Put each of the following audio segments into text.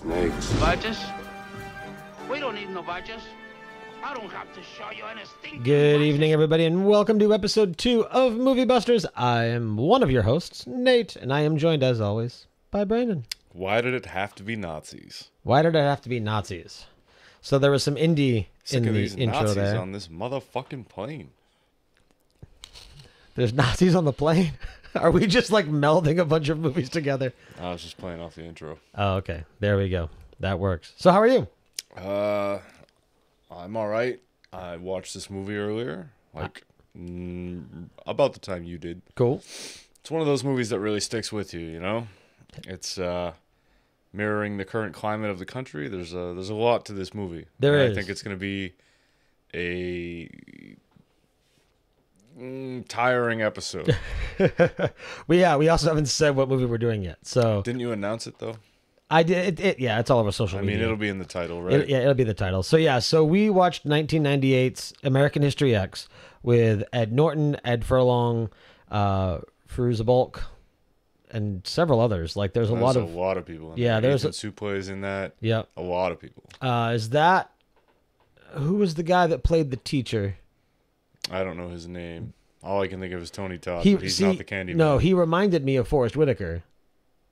Snakes. Badges? We don't need no badges. I don't have to show you anything. Good evening, everybody, and welcome to episode 2 of Movie Busters. I am one of your hosts, Nate, and I am joined, as always, by Brandon. Why did it have to be Nazis? Why did it have to be Nazis? So there was some indie Sick in of the these intro Nazis there. on this motherfucking plane. There's Nazis on the plane? Are we just like melding a bunch of movies together? I was just playing off the intro. Oh, okay. There we go. That works. So how are you? I'm all right. I watched this movie earlier, about the time you did. Cool. It's one of those movies that really sticks with you, you know? It's mirroring the current climate of the country. There's a lot to this movie. There is. I think it's going to be a tiring episode. We also haven't said what movie we're doing yet. So Didn't you announce it, though? I did. Yeah, it's all over social media. It'll be in the title, right? It'll be the title. So we watched 1998's American History X with Ed Norton, Ed Furlong, Bulk, and several others. Like there's a lot of people. There's Ethan Suplee is in that. Yeah, a lot of people. Is that who was the guy that played the teacher? I don't know his name. All I can think of is Tony Todd. He's not the Candyman. No, he reminded me of Forrest Whitaker,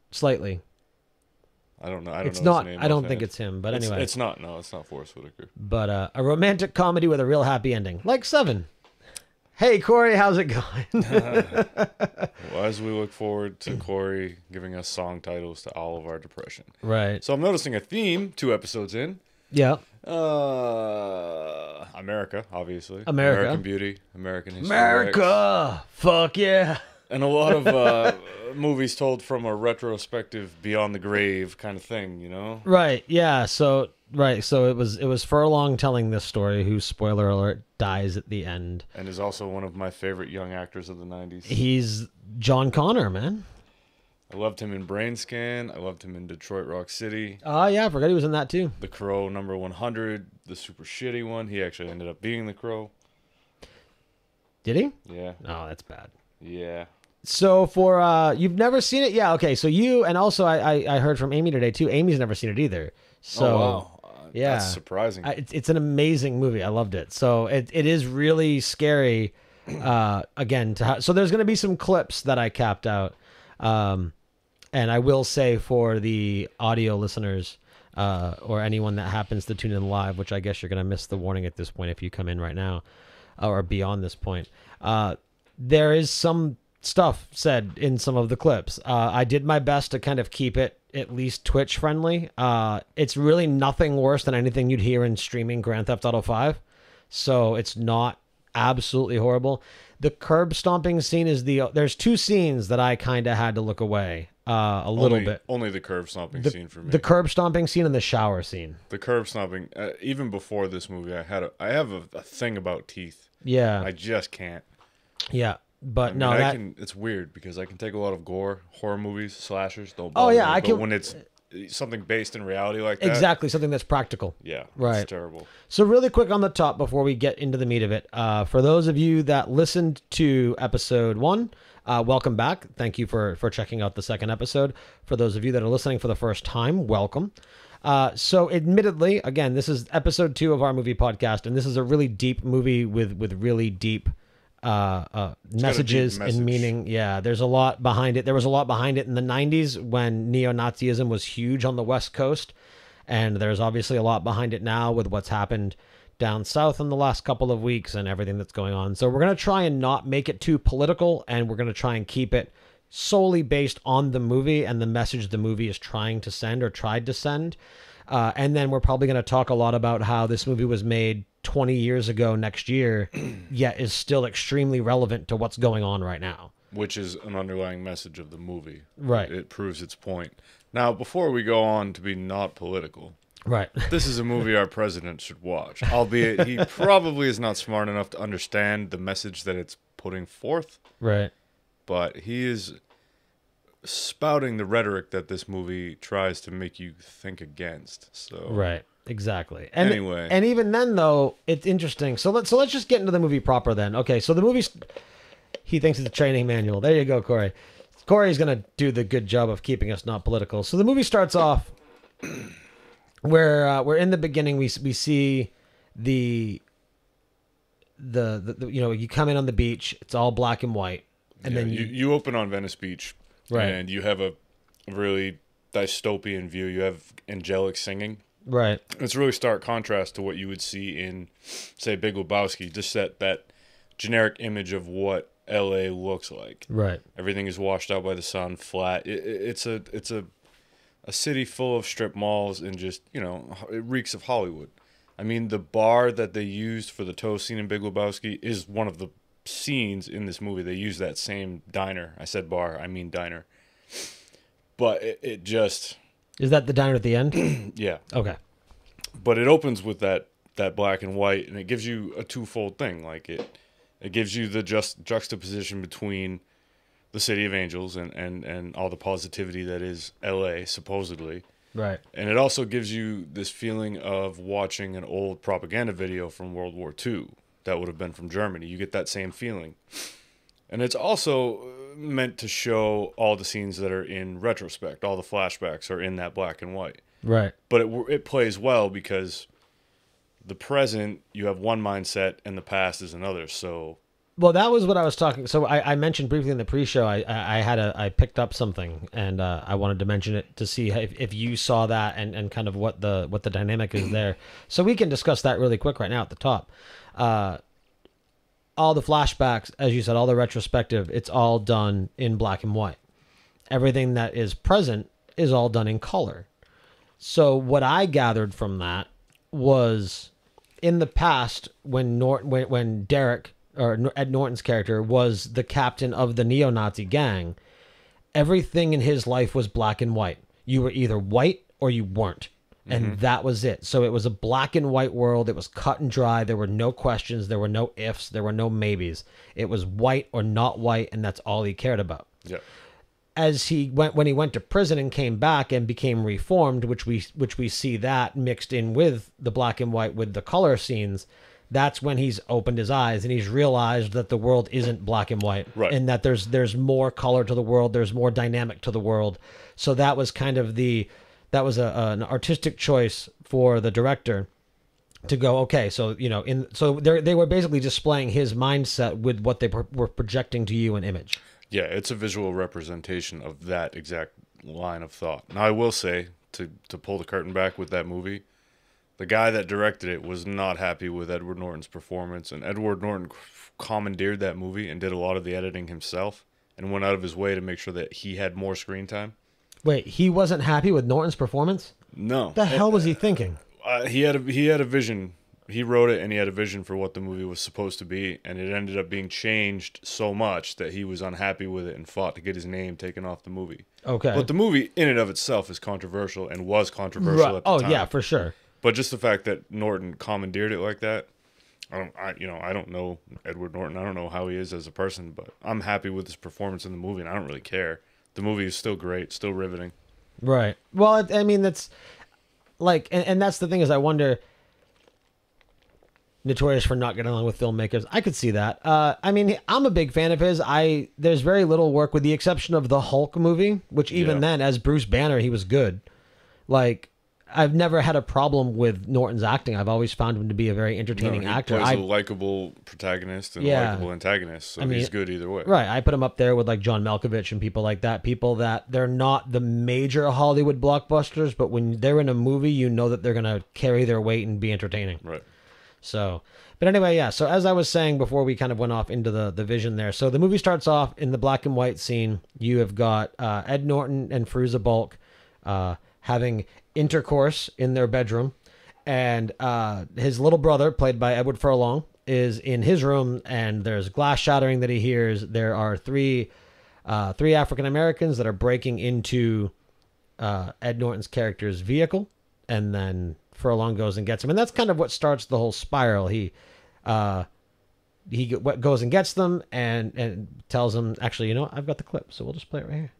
slightly. I don't know. It's know not. his name I don't offhand. think it's him. But anyway, it's not. No, it's not Forrest Whitaker. But a romantic comedy with a real happy ending, like Seven. Hey Corey, how's it going? Well, as we look forward to Corey giving us song titles to all of our depression. Right. So I'm noticing a theme 2 episodes in. Yeah. America, obviously. America. American Beauty. American History. America. X. Fuck yeah. And a lot of movies told from a retrospective, beyond the grave kind of thing, you know? Right. Yeah. So it was Furlong telling this story, who, spoiler alert, dies at the end. And is also one of my favorite young actors of the 90s. He's John Connor, man. I loved him in Brain Scan. I loved him in Detroit Rock City. Oh, yeah. I forgot he was in that, too. The Crow, number 100, the super shitty one. He actually ended up being the Crow. Did he? Yeah. Oh, that's bad. Yeah. So for, you've never seen it? Yeah, okay. So you, and also I heard from Amy today, too. Amy's never seen it either. So, oh, wow. Yeah. That's surprising. It's an amazing movie. I loved it. So it is really scary, again. So there's going to be some clips that I capped out. And I will say for the audio listeners, or anyone that happens to tune in live, which I guess you're going to miss the warning at this point if you come in right now, or beyond this point, there is some stuff said in some of the clips. I did my best to kind of keep it at least Twitch friendly. It's really nothing worse than anything you'd hear in streaming Grand Theft Auto 5. So it's not absolutely horrible. The curb stomping scene is there's 2 scenes that I kind of had to look away a little bit. Only the curb stomping scene for me. The curb stomping scene and the shower scene. The curb stomping, even before this movie, I have a thing about teeth. Yeah. I just can't. Yeah. But it's weird because I can take a lot of gore, horror movies, slashers, don't Oh bother yeah, me, I but can. when it's something based in reality like that. Exactly, something that's practical. Yeah, right. It's terrible. So really quick on the top before we get into the meat of it, for those of you that listened to episode 1, welcome back. Thank you for checking out the second episode. For those of you that are listening for the first time, welcome. So admittedly, again, this is episode 2 of our movie podcast, and this is a really deep movie with really deep messages and meaning. Yeah, there's a lot behind it. There was a lot behind it in the 90s when neo-Nazism was huge on the West Coast, and there's obviously a lot behind it now with what's happened down south in the last couple of weeks and everything that's going on. So we're going to try and not make it too political, and we're going to try and keep it solely based on the movie and the message the movie is trying to send or tried to send. And then we're probably going to talk a lot about how this movie was made 20 years ago next year, yet is still extremely relevant to what's going on right now. Which is an underlying message of the movie. Right. It proves its point. Now, before we go on to be not political, right, this is a movie our president should watch, albeit he probably is not smart enough to understand the message that it's putting forth. Right. But he is spouting the rhetoric that this movie tries to make you think against. So right. Exactly. And anyway, and even then though, it's interesting. So let's just get into the movie proper then. Okay, so the movie's, he thinks it's a training manual. There you go, Corey. Corey's gonna do the good job of keeping us not political. So the movie starts off where in the beginning we see the you know, you come in on the beach, it's all black and white, and then you open on Venice Beach, right, and you have a really dystopian view. You have angelic singing. right. It's a really stark contrast to what you would see in, say, Big Lebowski. Just that generic image of what L.A. looks like. Right. Everything is washed out by the sun, flat. It's a city full of strip malls and just, you know, it reeks of Hollywood. I mean, the bar that they used for the toast scene in Big Lebowski is one of the scenes in this movie. They use that same diner. I said bar, I mean diner. But it just... Is that the diner at the end? Yeah. Okay. But it opens with that black and white, and it gives you a twofold thing. Like, it gives you the juxtaposition between the City of Angels and all the positivity that is L.A., supposedly. Right. And it also gives you this feeling of watching an old propaganda video from World War II that would have been from Germany. You get that same feeling. And it's also meant to show all the scenes that are in retrospect. All the flashbacks are in that black and white. Right. But it plays well because the present, you have one mindset, and the past is another. So... Well, that was what I was talking. So I mentioned briefly in the pre-show. I picked up something, and I wanted to mention it to see if you saw that and kind of what the dynamic is there. So we can discuss that really quick right now at the top. All the flashbacks, as you said, all the retrospective, it's all done in black and white. Everything that is present is all done in color. So what I gathered from that was in the past when Derek, or Ed Norton's character, was the captain of the neo-Nazi gang, everything in his life was black and white. You were either white or you weren't. And that was it. So it was a black and white world. It was cut and dry. There were no questions. There were no ifs. There were no maybes. It was white or not white, and that's all he cared about. Yeah. When he went to prison and came back and became reformed, which we see that mixed in with the black and white with the color scenes, that's when he's opened his eyes and he's realized that the world isn't black and white, right, and that there's more color to the world, there's more dynamic to the world. So that was kind of an artistic choice for the director to go, okay, so you know, they were basically displaying his mindset with what they were projecting to you in image. Yeah, it's a visual representation of that exact line of thought. Now, I will say, to pull the curtain back with that movie, the guy that directed it was not happy with Edward Norton's performance, and Edward Norton commandeered that movie and did a lot of the editing himself and went out of his way to make sure that he had more screen time. Wait, he wasn't happy with Norton's performance? No. What the hell was he thinking? He had a vision. He wrote it, and he had a vision for what the movie was supposed to be, and it ended up being changed so much that he was unhappy with it and fought to get his name taken off the movie. Okay. But the movie, in and of itself, is controversial and was controversial at the time. Oh, yeah, for sure. But just the fact that Norton commandeered it like that, I don't know Edward Norton. I don't know how he is as a person, but I'm happy with his performance in the movie, and I don't really care. The movie is still great, still riveting. Right. Well, I mean, that's like, and that's the thing is, I wonder. Notorious for not getting along with filmmakers. I could see that. I mean, I'm a big fan of his. There's very little work, with the exception of the Hulk movie, which even then, as Bruce Banner, he was good. Like, I've never had a problem with Norton's acting. I've always found him to be a very entertaining actor. He plays a likable protagonist and a likable antagonist, so he's good either way. Right. I put him up there with like John Malkovich and people like that. People that they're not the major Hollywood blockbusters, but when they're in a movie, you know that they're going to carry their weight and be entertaining. Right. So, but anyway, yeah. So as I was saying before we kind of went off into the vision there. So the movie starts off in the black and white scene. You have got Ed Norton and Fruza Balk having intercourse in their bedroom, and his little brother, played by Edward Furlong, is in his room, and there's glass shattering that he hears. There are three African Americans that are breaking into Ed Norton's character's vehicle, and then Furlong goes and gets him, and that's kind of what starts the whole spiral. He goes and gets them and tells them, actually, you know, I've got the clip, so we'll just play it right here.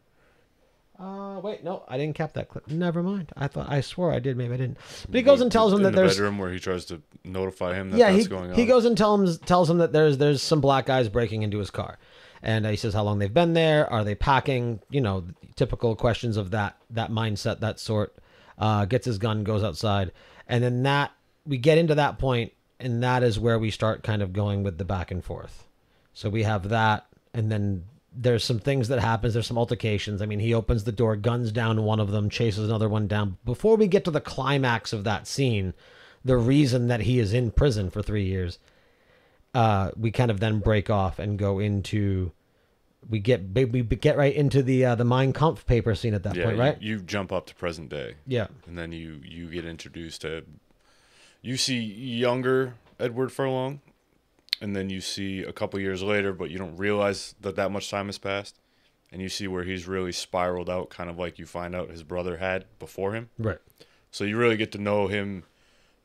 Wait, no, I didn't cap that clip. Never mind. I swore I did. Maybe I didn't. But he goes and tells him that there's... In the bedroom where he tries to notify him that that's going on. He goes and tells him that there's some black guys breaking into his car. And he says how long they've been there. Are they packing? You know, typical questions of that mindset, that sort. gets his gun, goes outside. And then we get into that point, and that is where we start kind of going with the back and forth. So we have that, and then there's some things that happens. There's some altercations. I mean, he opens the door, guns down one of them, chases another one down. Before we get to the climax of that scene, the reason that he is in prison for 3 years, we kind of then break off and go into... We get right into the Mein Kampf paper scene at that point, right? You jump up to present day. Yeah. And then you get introduced to... You see younger Edward Furlong, and then you see a couple years later, but you don't realize that much time has passed, and you see where he's really spiraled out, kind of like you find out his brother had before him. Right. So you really get to know him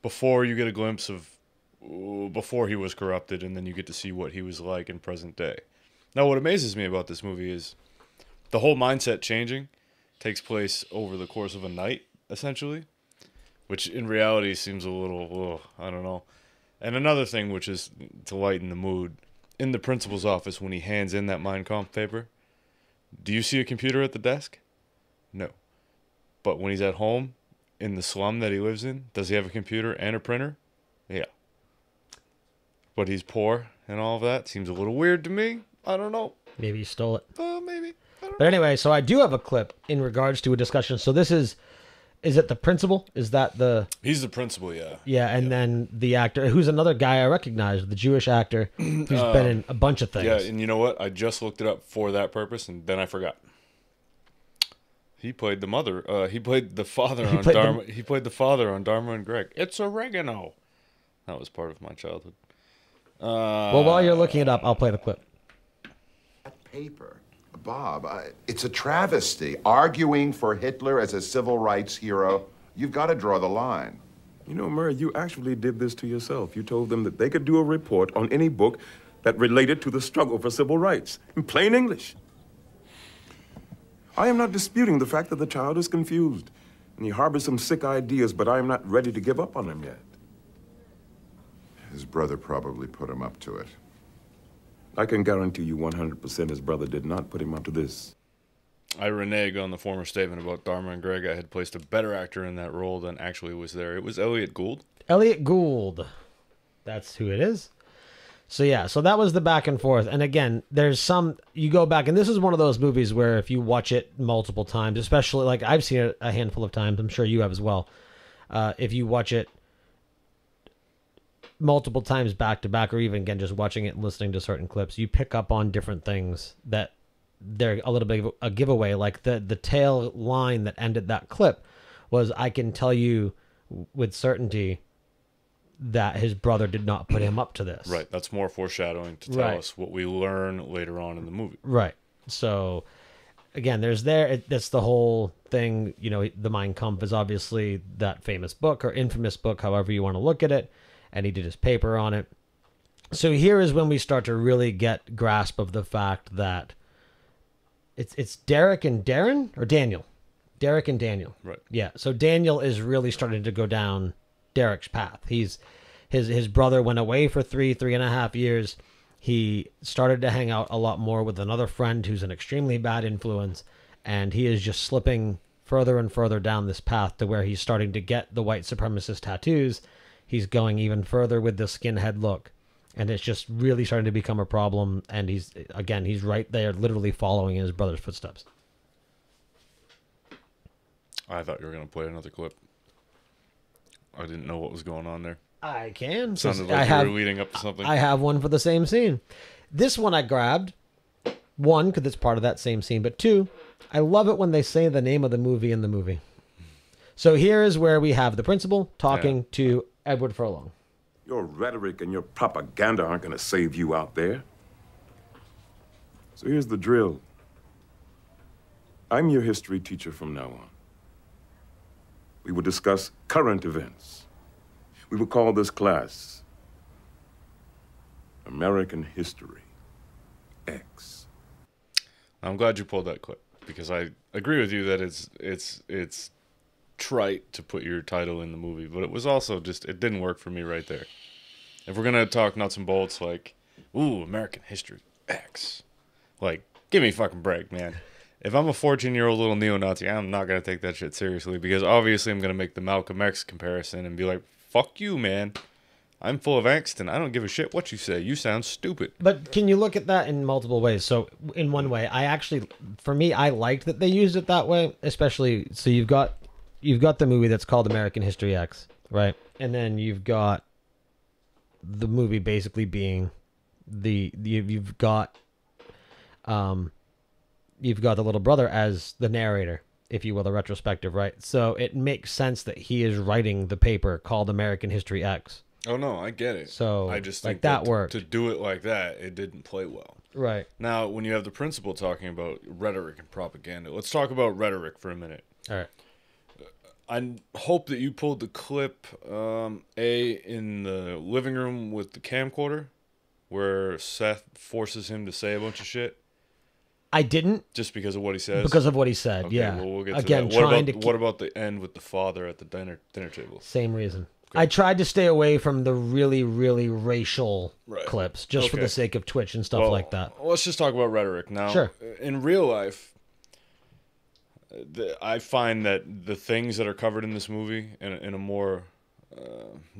before you get a glimpse of before he was corrupted, and then you get to see what he was like in present day. Now, what amazes me about this movie is the whole mindset changing takes place over the course of a night, essentially, which in reality seems a little, I don't know. And another thing, which is to lighten the mood, in the principal's office when he hands in that Mein Kampf paper, do you see a computer at the desk? No. But when he's at home, in the slum that he lives in, does he have a computer and a printer? Yeah. But he's poor and all of that. Seems a little weird to me. I don't know. Maybe he stole it. Maybe. But anyway, so I do have a clip in regards to a discussion. So this is it the principal? Is that the... He's the principal, yeah. Yeah, and then the actor, who's another guy I recognize, the Jewish actor, who's been in a bunch of things. Yeah, and you know what? I just looked it up for that purpose, and then I forgot. He played the mother. He played the father on Dharma. He played the father on Dharma and Greg. It's oregano. That was part of my childhood. Well, while you're looking it up, I'll play the clip. Paper. Bob, it's a travesty. Arguing for Hitler as a civil rights hero, you've got to draw the line. You know, Murray, you actually did this to yourself. You told them that they could do a report on any book that related to the struggle for civil rights, in plain English. I am not disputing the fact that the child is confused, and he harbors some sick ideas, but I am not ready to give up on him yet. His brother probably put him up to it. I can guarantee you 100% his brother did not put him up to this. I renege on the former statement about Dharma and Greg. I had placed a better actor in that role than actually was there. It was Elliot Gould. Elliot Gould. That's who it is. So yeah, so that was the back and forth. And again, you go back, and this is one of those movies where if you watch it multiple times, especially, like I've seen it a handful of times, I'm sure you have as well. If you watch it multiple times back to back, or even again just watching it and listening to certain clips, you pick up on different things that they're a little bit of a giveaway. Like the tail line that ended that clip was, I can tell you with certainty that his brother did not put him up to this. Right. That's more foreshadowing to tell us what we learn later on in the movie. Right. So again, that's the whole thing. You know, the Mein Kampf is obviously that famous book, or infamous book, however you want to look at it. And he did his paper on it. So here is when we start to really get grasp of the fact that it's Derek and Darren, or Daniel. Derek and Daniel. Right. Yeah. So Daniel is really starting to go down Derek's path. His brother went away for 3.5 years. He started to hang out a lot more with another friend who's an extremely bad influence, and he is just slipping further and further down this path to where he's starting to get the white supremacist tattoos. He's going even further with the skinhead look, and it's just really starting to become a problem. And he's right there, literally following in his brother's footsteps. I thought you were going to play another clip. I didn't know what was going on there. I can. Sounded like you were leading up to something. I have one for the same scene. This one I grabbed. One, because it's part of that same scene, but two, I love it when they say the name of the movie in the movie. So here is where we have the principal talking to Edward Furlong. Your rhetoric and your propaganda aren't going to save you out there. So here's the drill. I'm your history teacher from now on. We will discuss current events. We will call this class American History X. I'm glad you pulled that clip, because I agree with you that it's trite to put your title in the movie, but it was also just, it didn't work for me right there. If we're gonna talk nuts and bolts, like, ooh, American History X, like, give me a fucking break, man. if I'm a 14-year-old little neo-Nazi, I'm not going to take that shit seriously, because obviously I'm going to make the Malcolm X comparison and be like, fuck you, man. I'm full of angst and I don't give a shit what you say. You sound stupid. But can you look at that in multiple ways? So in one way, for me, I liked that they used it that way, especially, so you've got the movie that's called American History X, right? And then you've got the movie basically being you've got the little brother as the narrator, if you will, the retrospective, right? So it makes sense that he is writing the paper called American History X. Oh, no, I get it. So I just like think that worked. To do it like that, it didn't play well. Right. Now, when you have the principal talking about rhetoric and propaganda, let's talk about rhetoric for a minute. All right. I hope that you pulled the clip, in the living room with the camcorder, where Seth forces him to say a bunch of shit. I didn't. Just because of what he says? Because of what he said, okay, yeah. Well, we'll get Again, to that. trying What about the end with the father at the dinner table? Same reason. Okay. I tried to stay away from the really, really racial clips, just for the sake of Twitch and stuff like that. Let's just talk about rhetoric now. Sure. In real life, I find that the things that are covered in this movie, in a more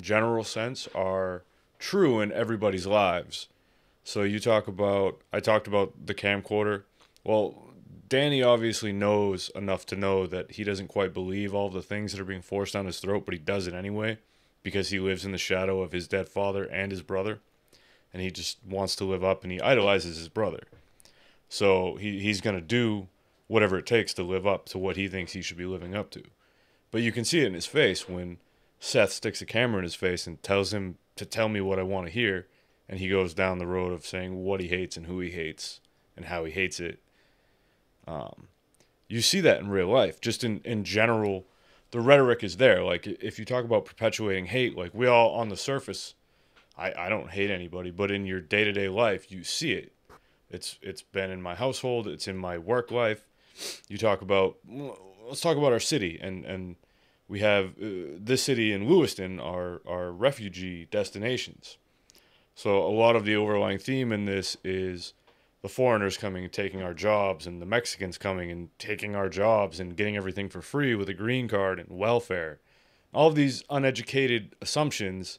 general sense, are true in everybody's lives. So I talked about the camcorder. Well, Danny obviously knows enough to know that he doesn't quite believe all the things that are being forced down his throat, but he does it anyway, because he lives in the shadow of his dead father and his brother, and he just wants to live up, and he idolizes his brother. So he's going to do whatever it takes to live up to what he thinks he should be living up to. But you can see it in his face when Seth sticks a camera in his face and tells him to tell me what I want to hear, and he goes down the road of saying what he hates and who he hates and how he hates it. You see that in real life. Just in general, the rhetoric is there. Like, if you talk about perpetuating hate, like, we all, on the surface, I don't hate anybody, but in your day-to-day life, you see it. It's been in my household. It's in my work life. You talk about, let's talk about our city. And we have this city and Lewiston are refugee destinations. So a lot of the overlying theme in this is the foreigners coming and taking our jobs, and the Mexicans coming and taking our jobs and getting everything for free with a green card and welfare. All of these uneducated assumptions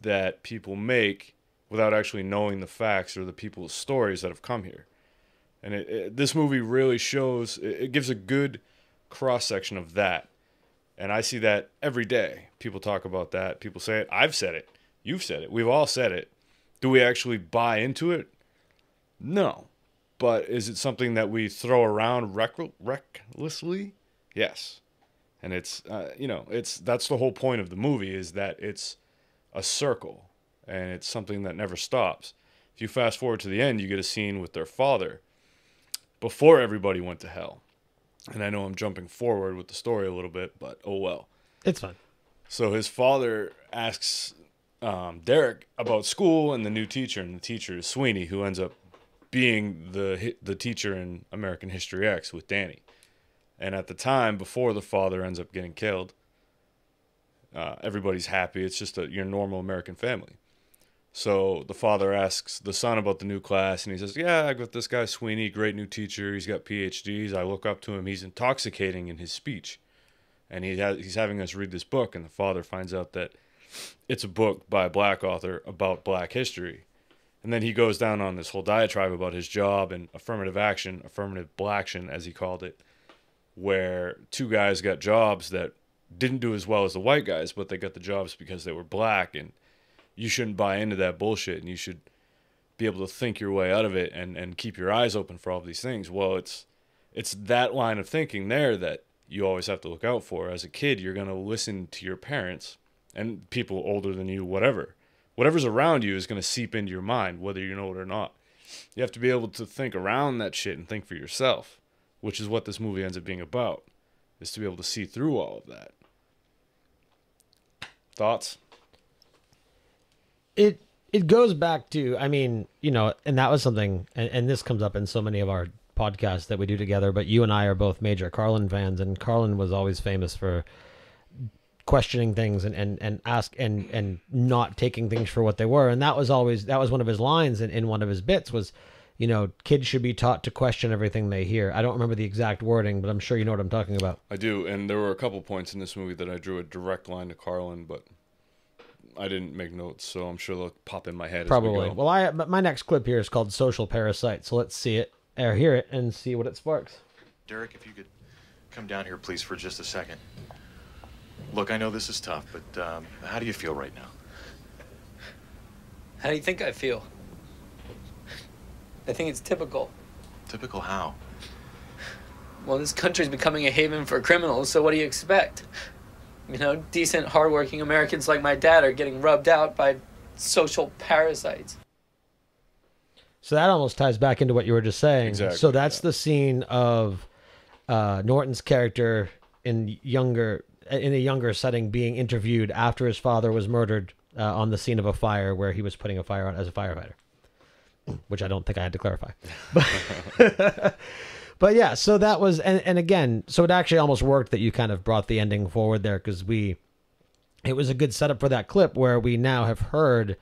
that people make without actually knowing the facts or the people's stories that have come here. And this movie really shows, it gives a good cross-section of that. And I see that every day. People talk about that. People say it. I've said it. You've said it. We've all said it. Do we actually buy into it? No. But is it something that we throw around recklessly? Yes. And it's, that's the whole point of the movie, is that it's a circle. And it's something that never stops. If you fast forward to the end, you get a scene with their father before everybody went to hell. And I know I'm jumping forward with the story a little bit, but oh well. It's fine. So his father asks Derek about school and the new teacher, and the teacher is Sweeney, who ends up being the teacher in American History X with Danny. And at the time, before the father ends up getting killed, everybody's happy. It's just your normal American family. So the father asks the son about the new class, and he says, yeah, I got this guy Sweeney, great new teacher. He's got PhDs. I look up to him. He's intoxicating in his speech. And he's having us read this book, and the father finds out that it's a book by a black author about black history. And then he goes down on this whole diatribe about his job and affirmative blaction, as he called it, where two guys got jobs that didn't do as well as the white guys, but they got the jobs because they were black, and you shouldn't buy into that bullshit, and you should be able to think your way out of it and keep your eyes open for all of these things. Well, it's that line of thinking there that you always have to look out for. As a kid, you're going to listen to your parents and people older than you, whatever's around you is going to seep into your mind, whether you know it or not. You have to be able to think around that shit and think for yourself, which is what this movie ends up being about, is to be able to see through all of that. Thoughts? It goes back to, I mean, and that was something, and this comes up in so many of our podcasts that we do together, but you and I are both major Carlin fans, and Carlin was always famous for questioning things and not taking things for what they were. And that was one of his lines in one of his bits was, you know, kids should be taught to question everything they hear. I don't remember the exact wording, but I'm sure you know what I'm talking about. I do, and there were a couple points in this movie that I drew a direct line to Carlin, but I didn't make notes, so I'm sure they'll pop in my head Probably. as we go. Well, my next clip here is called Social Parasite, so let's see it, or hear it, and see what it sparks. Derek, if you could come down here, please, for just a second. Look, I know this is tough, but how do you feel right now? How do you think I feel? I think it's typical. Typical how? Well, this country's becoming a haven for criminals, so what do you expect? You know, decent, hardworking Americans like my dad are getting rubbed out by social parasites. So that almost ties back into what you were just saying. Exactly, So that's the scene of Norton's character in a younger setting being interviewed after his father was murdered on the scene of a fire where he was putting a fire out as a firefighter, which I don't think I had to clarify. But yeah, so that was, and again, so it actually almost worked that you kind of brought the ending forward there, because it was a good setup for that clip where we now have heard,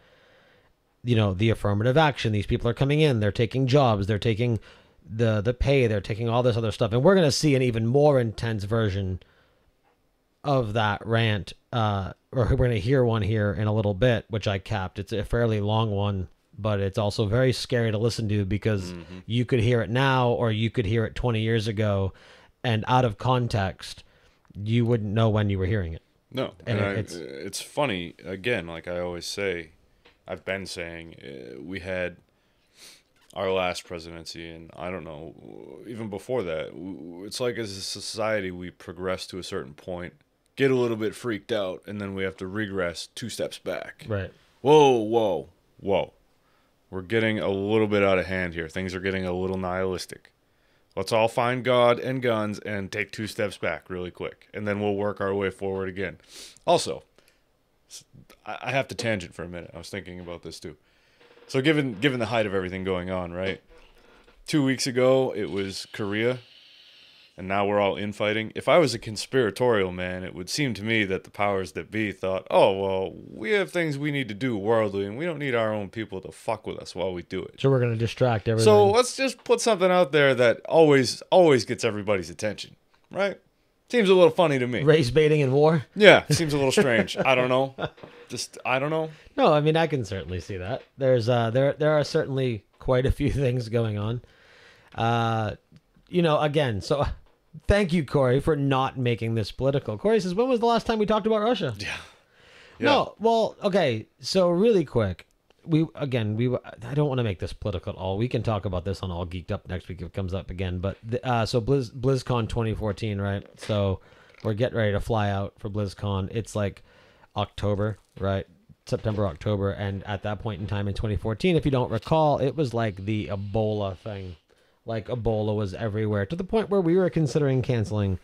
you know, the affirmative action. These people are coming in, they're taking jobs, they're taking the pay, they're taking all this other stuff. And we're going to see an even more intense version of that rant, or we're going to hear one here in a little bit, which I capped. It's a fairly long one, but it's also very scary to listen to because you could hear it now or you could hear it 20 years ago, and out of context, you wouldn't know when you were hearing it. No, and it's funny, again, like I always say, I've been saying, we had our last presidency, and I don't know, even before that, it's like as a society, we progress to a certain point, get a little bit freaked out, and then we have to regress 2 steps back. Right. Whoa. We're getting a little bit out of hand here. Things are getting a little nihilistic. Let's all find God and guns and take 2 steps back really quick, and then we'll work our way forward again. Also, I have to tangent for a minute. I was thinking about this too. So given the height of everything going on, right? 2 weeks ago, it was Korea, and now we're all infighting. If I was a conspiratorial man, it would seem to me that the powers that be thought, oh, well, we have things we need to do worldly, and we don't need our own people to fuck with us while we do it. So we're going to distract everything. So let's just put something out there that always gets everybody's attention, right? Seems a little funny to me. Race baiting in war? Yeah, seems a little strange. I don't know. I don't know. No, I mean, I can certainly see that. There's there are certainly quite a few things going on. You know, again, so thank you, Corey, for not making this political. Corey says, when was the last time we talked about Russia? Yeah. No, well, okay, so really quick. I don't want to make this political at all. We can talk about this on All Geeked Up next week if it comes up again. But so BlizzCon 2014, right? So we're getting ready to fly out for BlizzCon. It's like October, right? September, October. And at that point in time in 2014, if you don't recall, it was like the Ebola thing. Like Ebola was everywhere to the point where we were considering canceling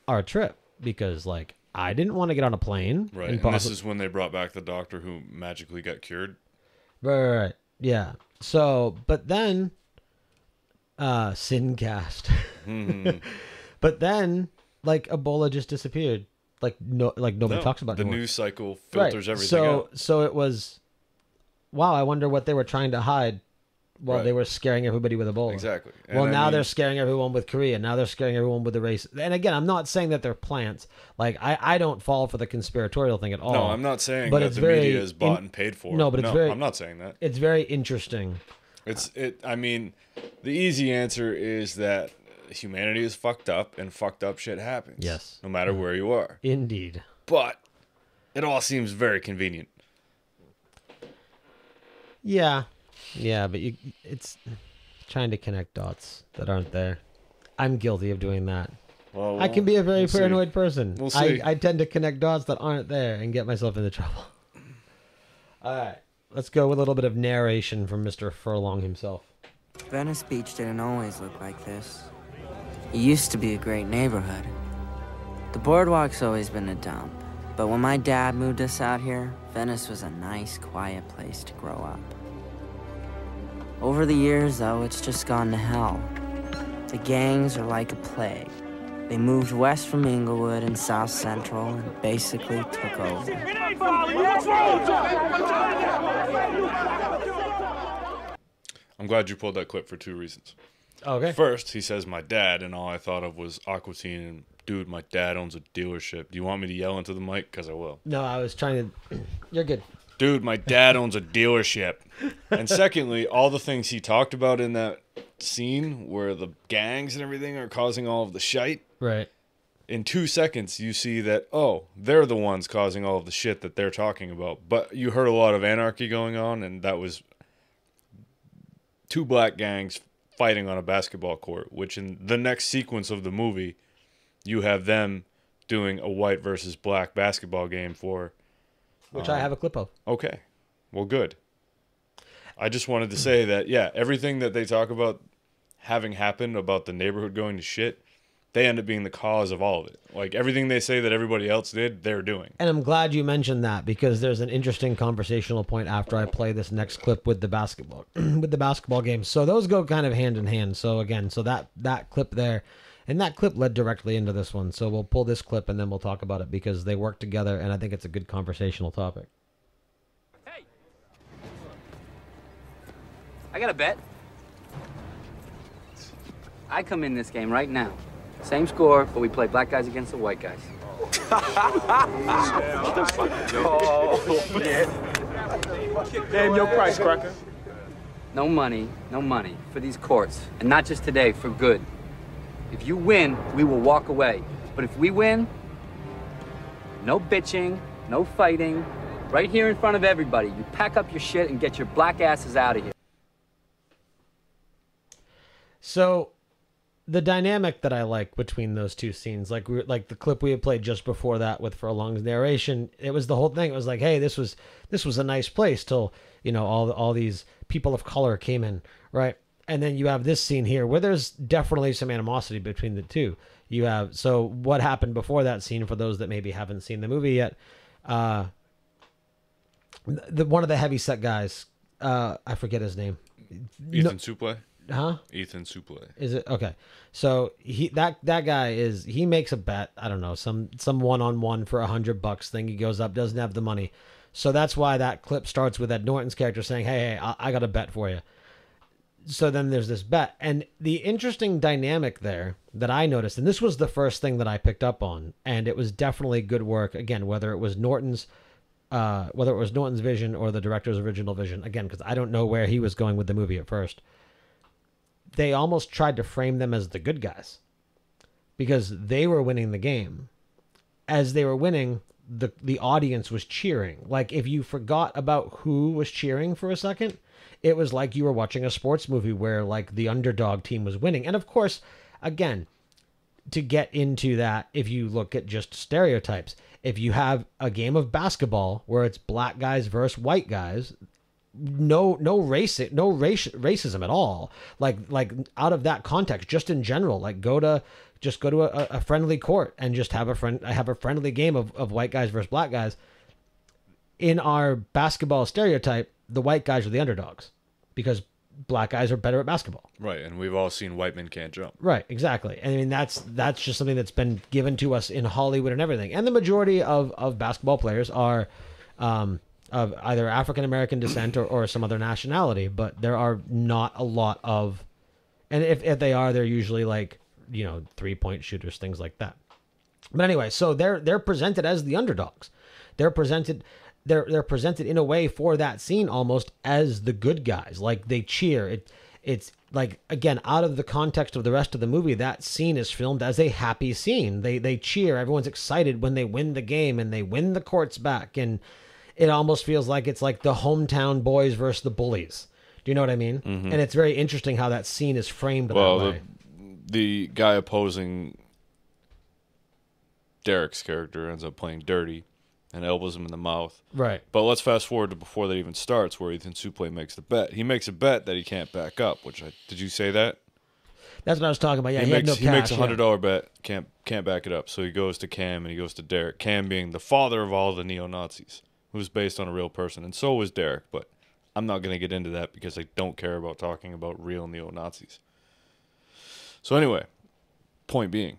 our trip because, like, I didn't want to get on a plane. Right. And this is when they brought back the doctor who magically got cured. Right. Yeah. So, but then, Sincast. But then, like, Ebola just disappeared. Like nobody talks about it anymore. The news cycle filters everything so, out. So it was, wow, I wonder what they were trying to hide while they were scaring everybody with Ebola. Exactly. Well, now they're scaring everyone with Korea. Now they're scaring everyone with the race. And again, I'm not saying that they're plants. Like, I don't fall for the conspiratorial thing at all. No, I'm not saying but that it's the very media is bought and paid for. No, but it's very... I'm not saying that. It's very interesting. I mean, the easy answer is that humanity is fucked up and fucked up shit happens. Yes. No matter where you are. Indeed. But it all seems very convenient. Yeah. Yeah, but it's trying to connect dots that aren't there. I'm guilty of doing that. Well, I can be a very paranoid person. We'll see. I tend to connect dots that aren't there and get myself into trouble. All right. Let's go with a little bit of narration from Mr. Furlong himself. Venice Beach didn't always look like this. It used to be a great neighborhood. The boardwalk's always been a dump, but when my dad moved us out here, Venice was a nice, quiet place to grow up. Over the years, though, it's just gone to hell. The gangs are like a plague. They moved west from Inglewood and South Central and basically took over. I'm glad you pulled that clip for 2 reasons. Okay. First, he says my dad, and all I thought of was Aqua Teen and, dude, my dad owns a dealership. Do you want me to yell into the mic? Because I will. No, I was trying to... You're good. Dude, my dad owns a dealership. And secondly, all the things he talked about in that scene where the gangs and everything are causing all of the shite. Right. In 2 seconds, you see that, oh, they're the ones causing all of the shit that they're talking about. But you heard a lot of anarchy going on, and that was 2 black gangs fighting on a basketball court, which in the next sequence of the movie, you have them doing a white versus black basketball game for... Which I have a clip of. Okay. Well, good. I just wanted to say that, yeah, everything that they talk about having happened about the neighborhood going to shit, they end up being the cause of all of it. Like, everything they say that everybody else did, they're doing. And I'm glad you mentioned that, because there's an interesting conversational point after I play this next clip with the basketball with the basketball game. So those go kind of hand in hand. So again, that clip there, and that clip led directly into this one. So we'll pull this clip and then we'll talk about it, because they work together, and I think it's a good conversational topic. Hey, I got a bet. I come in this game right now. Same score, but we play black guys against the white guys. Name your price, Cracker. No money for these courts. And not just today, for good. If you win, we will walk away. But if we win, no bitching, no fighting. Right here in front of everybody, you pack up your shit and get your black asses out of here. So the dynamic that I like between those two scenes, like the clip we had played just before that with Furlong's narration, it was the whole thing. It was like, hey, this was a nice place till, all these people of color came in, right? And then you have this scene here where there's definitely some animosity between the two. So what happened before that scene, for those that maybe haven't seen the movie yet, one of the heavyset guys, I forget his name. Ethan Suplee? Huh? Ethan Suplee. Is it? Okay. So that guy he makes a bet. I don't know, some one-on-one for $100 thing. He goes up, doesn't have the money. So that's why that clip starts with Ed Norton's character saying, hey, I got a bet for you. So then there's this bet. And the interesting dynamic there that I noticed, and this was the first thing that I picked up on, and it was definitely good work, again, whether it was Norton's vision or the director's original vision, again, because I don't know where he was going with the movie at first. They almost tried to frame them as the good guys because they were winning the game. As they were winning, the audience was cheering. Like, if you forgot about who was cheering for a second, it was like you were watching a sports movie where, like, the underdog team was winning. And of course, again, to get into that, if you look at just stereotypes, if you have a game of basketball where it's black guys versus white guys, no racism at all. Like out of that context, just in general, like go to a friendly court and just have a friendly game of white guys versus black guys. In our basketball stereotype, the white guys are the underdogs because black guys are better at basketball. Right, and we've all seen white men can't jump. Right, exactly. I mean, that's just something that's been given to us in Hollywood and everything. And the majority of basketball players are of either African-American descent or some other nationality, but there are not a lot of, and if they are, they're usually like, 3-point shooters, things like that. But anyway, so they're presented as the underdogs. They're presented in a way for that scene almost as the good guys. Like, they cheer. It's like, again, out of the context of the rest of the movie, that scene is filmed as a happy scene. They cheer. Everyone's excited when they win the game and they win the courts back, and it almost feels like it's like the hometown boys versus the bullies. Do you know what I mean? Mm-hmm. And it's very interesting how that scene is framed that way. The guy opposing Derek's character ends up playing dirty and elbows him in the mouth. Right. But let's fast forward to before that even starts, where Ethan Suplee makes the bet. He makes a bet that he can't back up, did you say that? That's what I was talking about. Yeah, he had makes, no cash. He makes a $100 bet, can't back it up. So he goes to Cam and he goes to Derek. Cam being the father of all the neo-Nazis, who's based on a real person, and so was Derek. But I'm not going to get into that because I don't care about talking about real neo-Nazis. So anyway, point being,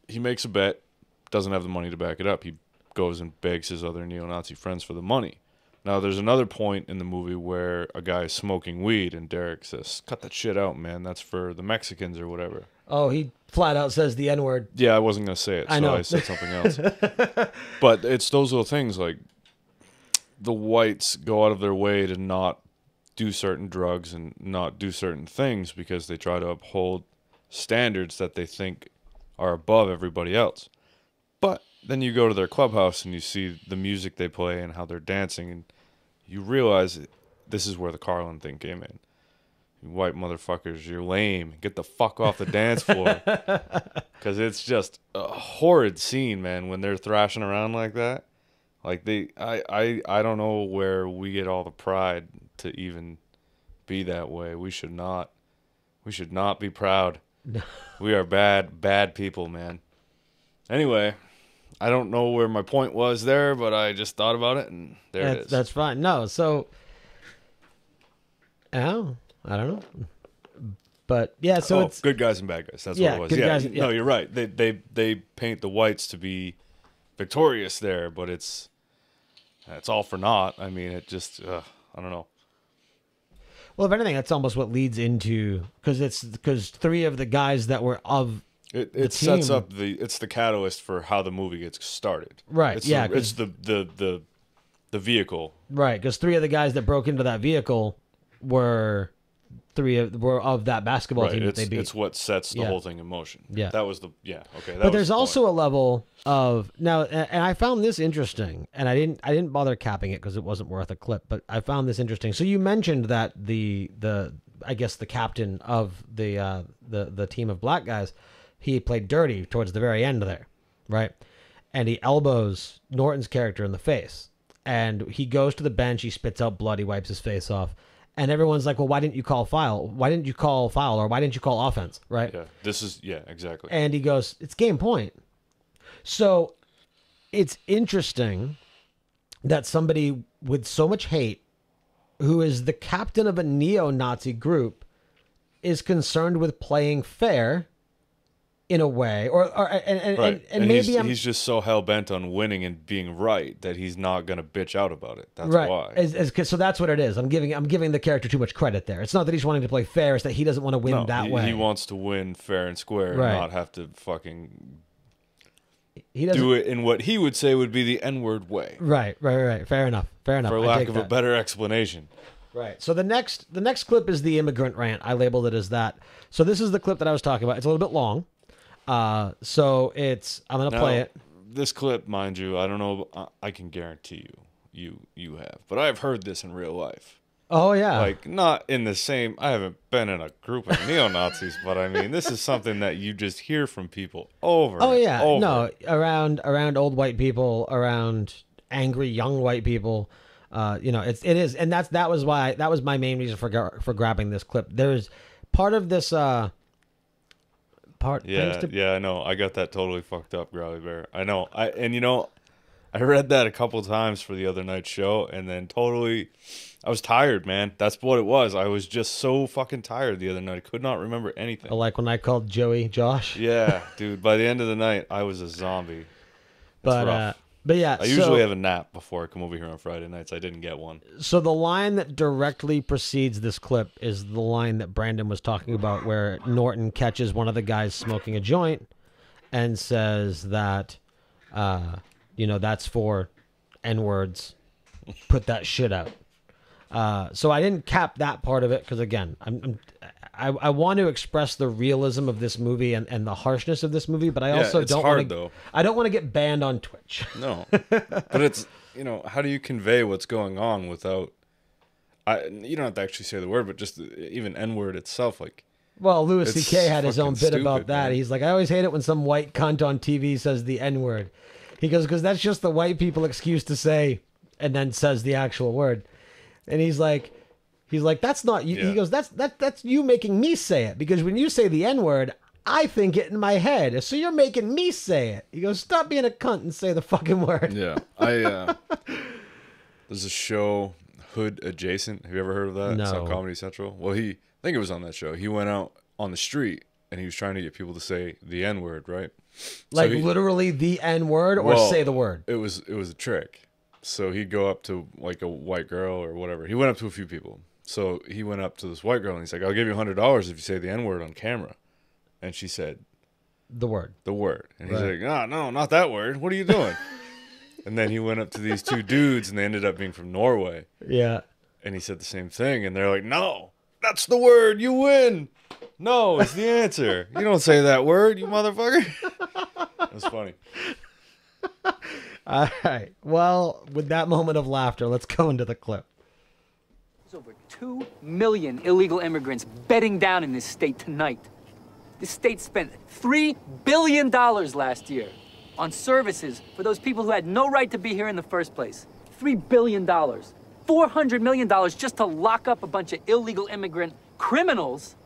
he makes a bet, doesn't have the money to back it up. He goes and begs his other neo-Nazi friends for the money. Now, there's another point in the movie where a guy is smoking weed, and Derek says, "Cut that shit out, man. That's for the Mexicans or whatever." Oh, he flat out says the N-word. Yeah, I wasn't going to say it, I so know. I said something else. But it's those little things, like the whites go out of their way to not do certain drugs and not do certain things because they try to uphold standards that they think are above everybody else. But then you go to their clubhouse and you see the music they play and how they're dancing, and you realize this is where the Carlin thing came in. You white motherfuckers, you're lame. Get the fuck off the dance floor. Because it's just a horrid scene, man, when they're thrashing around like that. Like, I don't know where we get all the pride to even be that way. We should not be proud. We are bad people, man. Anyway, I don't know where my point was there, but I just thought about it, and it is. That's fine. No, so... Oh, I don't know. But, yeah, so it's... good guys and bad guys. That's yeah, what it was. good Yeah, guys, yeah. No, you're right. They paint the whites to be victorious there, but it's all for naught. I mean, it just... I don't know. Well, if anything, that's almost what leads into... Because three of the guys that were of... It sets up it's the catalyst for how the movie gets started. Right. It's yeah. It's the vehicle. Right, because three of the guys that broke into that vehicle were of that basketball team that they beat. It's what sets the whole thing in motion. Yeah. That was okay. But there's also a level of now, and I found this interesting, and I didn't bother capping it because it wasn't worth a clip. But I found this interesting. So you mentioned that I guess the captain of the team of black guys, he played dirty towards the very end there, right? And he elbows Norton's character in the face. And he goes to the bench, he spits out blood, he wipes his face off. And everyone's like, well, why didn't you call foul? Why didn't you call foul? Or why didn't you call offense, right? Yeah, exactly. And he goes, it's game point. So it's interesting that somebody with so much hate, who is the captain of a neo-Nazi group, is concerned with playing fair in a way, and maybe he's just so hell bent on winning and being right that he's not gonna bitch out about it. That's right. why. So that's what it is. I'm giving the character too much credit there. It's not that he's wanting to play fair; it's that he doesn't want to win that way. He wants to win fair and square, right. and not have to fucking do it in what he would say would be the N-word way. Right. Fair enough. For lack of a better explanation. Right. So the next clip is the immigrant rant. I labeled it as that. So this is the clip that I was talking about. It's a little bit long. I'm going to play it. This clip, mind you, I don't know, I can guarantee you have, but I've heard this in real life. Oh yeah. Like, not in the same, I haven't been in a group of neo-Nazis, but I mean, this is something that you just hear from people over. Oh yeah. Over. No, around old white people, around angry young white people. It is. And that was my main reason for grabbing this clip. There's part of this, Yeah, I know. I got that totally fucked up, Growly Bear. I know. I read that a couple times for the other night's show, and then I was tired, man. That's what it was. I was just so fucking tired the other night. I could not remember anything. Like when I called Joey Josh? Yeah, dude. By the end of the night, I was a zombie. Rough. But yeah, I usually have a nap before I come over here on Friday nights. I didn't get one. So the line that directly precedes this clip is the line that Brandon was talking about, where Norton catches one of the guys smoking a joint and says that, that's for N-words. Put that shit out. So I didn't cap that part of it because, again, I want to express the realism of this movie and the harshness of this movie, but I also don't want to. I don't want to get banned on Twitch. No, but it's how do you convey what's going on without? You don't have to actually say the word, but just even N-word itself, like. Well, Louis C.K. had his own bit stupid, about that. Man. He's like, I always hate it when some white cunt on TV says the N-word. He goes, because that's just the white people excuse to say, and then says the actual word. And he's like, that's not you. Yeah. He goes, that's you making me say it, because when you say the N-word, I think it in my head. So you're making me say it. He goes, stop being a cunt and say the fucking word. Yeah. There's a show, Hood Adjacent. Have you ever heard of that? No. It's on Comedy Central. Well, I think it was on that show. He went out on the street and he was trying to get people to say the N-word, right? Like literally the N-word, or say the word? It was a trick. So he'd go up to like a white girl or whatever. He went up to a few people. So he went up to this white girl and he's like, I'll give you $100 if you say the N-word on camera. And she said, The word. And he's like, no, not that word. What are you doing? And then he went up to these two dudes and they ended up being from Norway. Yeah. And he said the same thing. And they're like, no, that's the word. You win. No, it's the answer. You don't say that word, you motherfucker. It was funny. All right. Well, with that moment of laughter, let's go into the clip. There's over 2 million illegal immigrants bedding down in this state tonight. This state spent $3 billion last year on services for those people who had no right to be here in the first place. $3 billion. $400 million just to lock up a bunch of illegal immigrant criminals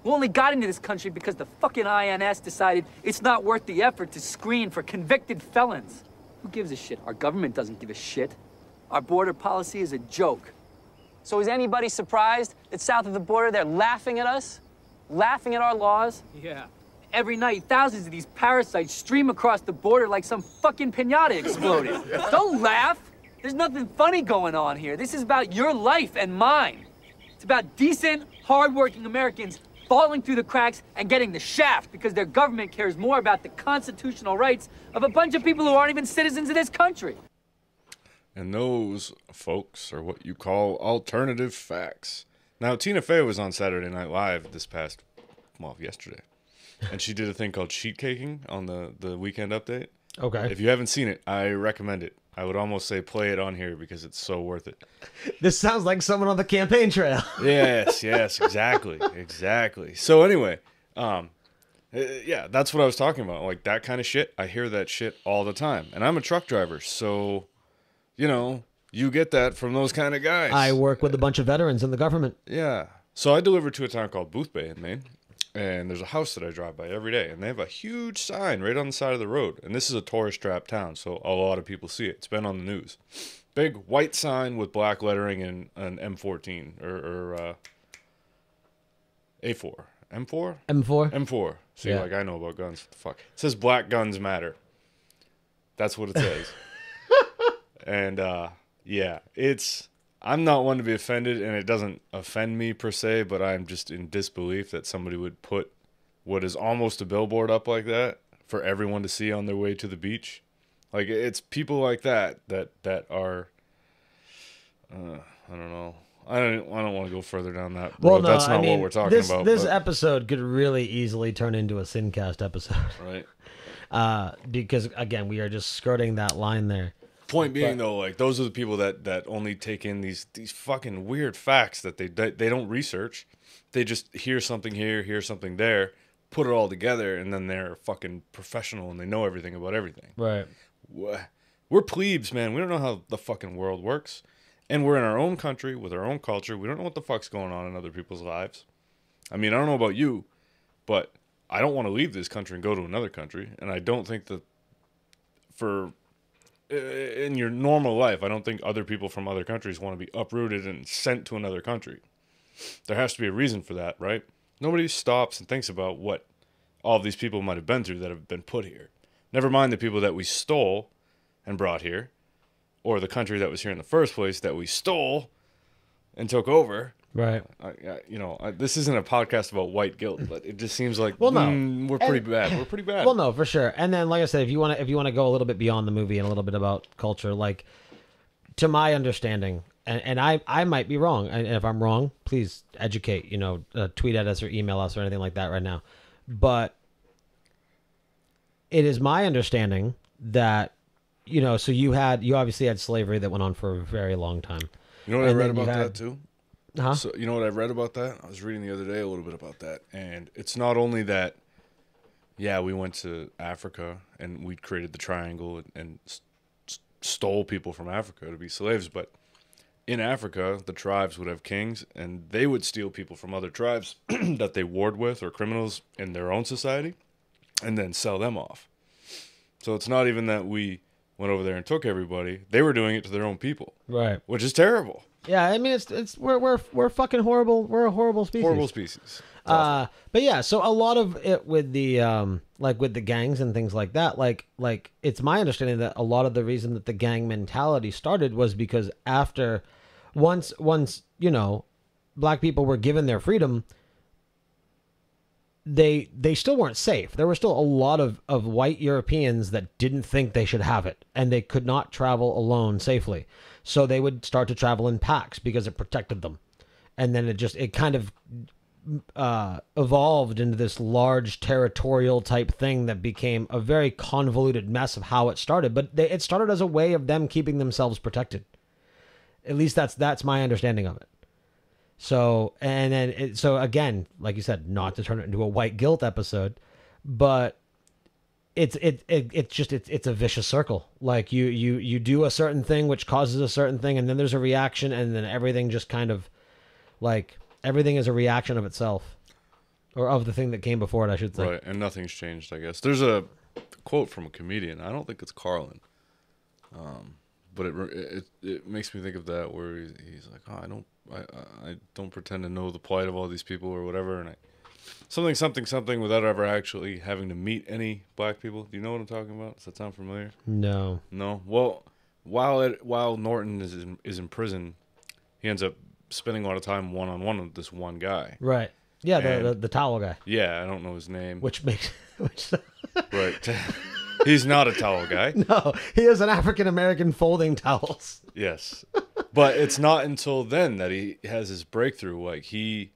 who only got into this country because the fucking INS decided it's not worth the effort to screen for convicted felons. Who gives a shit? Our government doesn't give a shit. Our border policy is a joke. So is anybody surprised that south of the border they're laughing at us? Laughing at our laws? Yeah. Every night, thousands of these parasites stream across the border like some fucking pinata exploded. Don't laugh. There's nothing funny going on here. This is about your life and mine. It's about decent, hardworking Americans falling through the cracks and getting the shaft because their government cares more about the constitutional rights of a bunch of people who aren't even citizens of this country. And those, folks, are what you call alternative facts. Now, Tina Fey was on Saturday Night Live yesterday. And she did a thing called sheet caking on the Weekend Update. Okay. If you haven't seen it, I recommend it. I would almost say play it on here because it's so worth it. This sounds like someone on the campaign trail. Yes, exactly. So anyway, yeah, that's what I was talking about. Like that kind of shit. I hear that shit all the time. And I'm a truck driver, so, you know, you get that from those kind of guys. I work with a bunch of veterans in the government. Yeah. So I deliver to a town called Boothbay in Maine. And there's a house that I drive by every day. And they have a huge sign right on the side of the road. And this is a tourist-trapped town, so a lot of people see it. It's been on the news. Big white sign with black lettering and an M14 or A4. M4? M4? M4. See, Yeah. like I know about guns. What the fuck? It says Black Guns Matter. That's what it says. And, yeah, I'm not one to be offended, and it doesn't offend me per se, but I'm just in disbelief that somebody would put what is almost a billboard up like that for everyone to see on their way to the beach. Like, it's people like that are, I don't know. I don't want to go further down that road. Well, no, that's not what we're talking about. This episode could really easily turn into a Sincast episode. Right. Because, again, we are just skirting that line there. Point being, though, like those are the people that only take in these fucking weird facts that they don't research. They just hear something here, hear something there, put it all together, and then they're fucking professional and they know everything about everything. Right. We're plebes, man. We don't know how the fucking world works. And we're in our own country with our own culture. We don't know what the fuck's going on in other people's lives. I mean, I don't know about you, but I don't want to leave this country and go to another country. And I don't think that in your normal life, I don't think other people from other countries want to be uprooted and sent to another country. There has to be a reason for that, right? Nobody stops and thinks about what all of these people might have been through that have been put here. Never mind the people that we stole and brought here, or the country that was here in the first place that we stole and took over. Right. This isn't a podcast about white guilt, but it just seems like we're pretty bad. We're pretty bad. Well, no, for sure. And then, like I said, if you want to go a little bit beyond the movie and a little bit about culture, like to my understanding, and I might be wrong, and if I'm wrong, please educate. Tweet at us or email us or anything like that right now. But it is my understanding that so you obviously had slavery that went on for a very long time. You know what I read about that too? Huh? So you know what I read about that? I was reading the other day a little bit about that, and it's not only that. Yeah, we went to Africa and we created the triangle and stole people from Africa to be slaves, but in Africa, the tribes would have kings, and they would steal people from other tribes that they warred with or criminals in their own society, and then sell them off. So it's not even that we went over there and took everybody; they were doing it to their own people, right? Which is terrible. Yeah, I mean, we're fucking horrible. We're a horrible species. Horrible species. But yeah, so a lot of it with the like with the gangs and things like that, like it's my understanding that a lot of the reason that the gang mentality started was because after once you know, black people were given their freedom, they still weren't safe. There were still a lot of white Europeans that didn't think they should have it, and they could not travel alone safely. So they would start to travel in packs because it protected them. And then it kind of evolved into this large territorial type thing that became a very convoluted mess of how it started. But it started as a way of them keeping themselves protected. At least that's my understanding of it. So, and then, so again, like you said, not to turn it into a white guilt episode, but it's a vicious circle. Like you do a certain thing, which causes a certain thing, and then there's a reaction, and then everything just kind of like, everything is a reaction of itself, or of the thing that came before it, I should say. Right, and nothing's changed, I guess. There's a quote from a comedian. I don't think it's Carlin. But it makes me think of that, where he's like, oh, I don't pretend to know the plight of all these people or whatever, and something without ever actually having to meet any black people. Do you know what I'm talking about? Does that sound familiar? No. Well, while Norton is in prison, he ends up spending a lot of time one-on-one with this one guy. Right. Yeah, the towel guy. Yeah, I don't know his name. Which Right. He's not a towel guy. No, he is an African-American folding towels. Yes. But it's not until then that he has his breakthrough. Like, he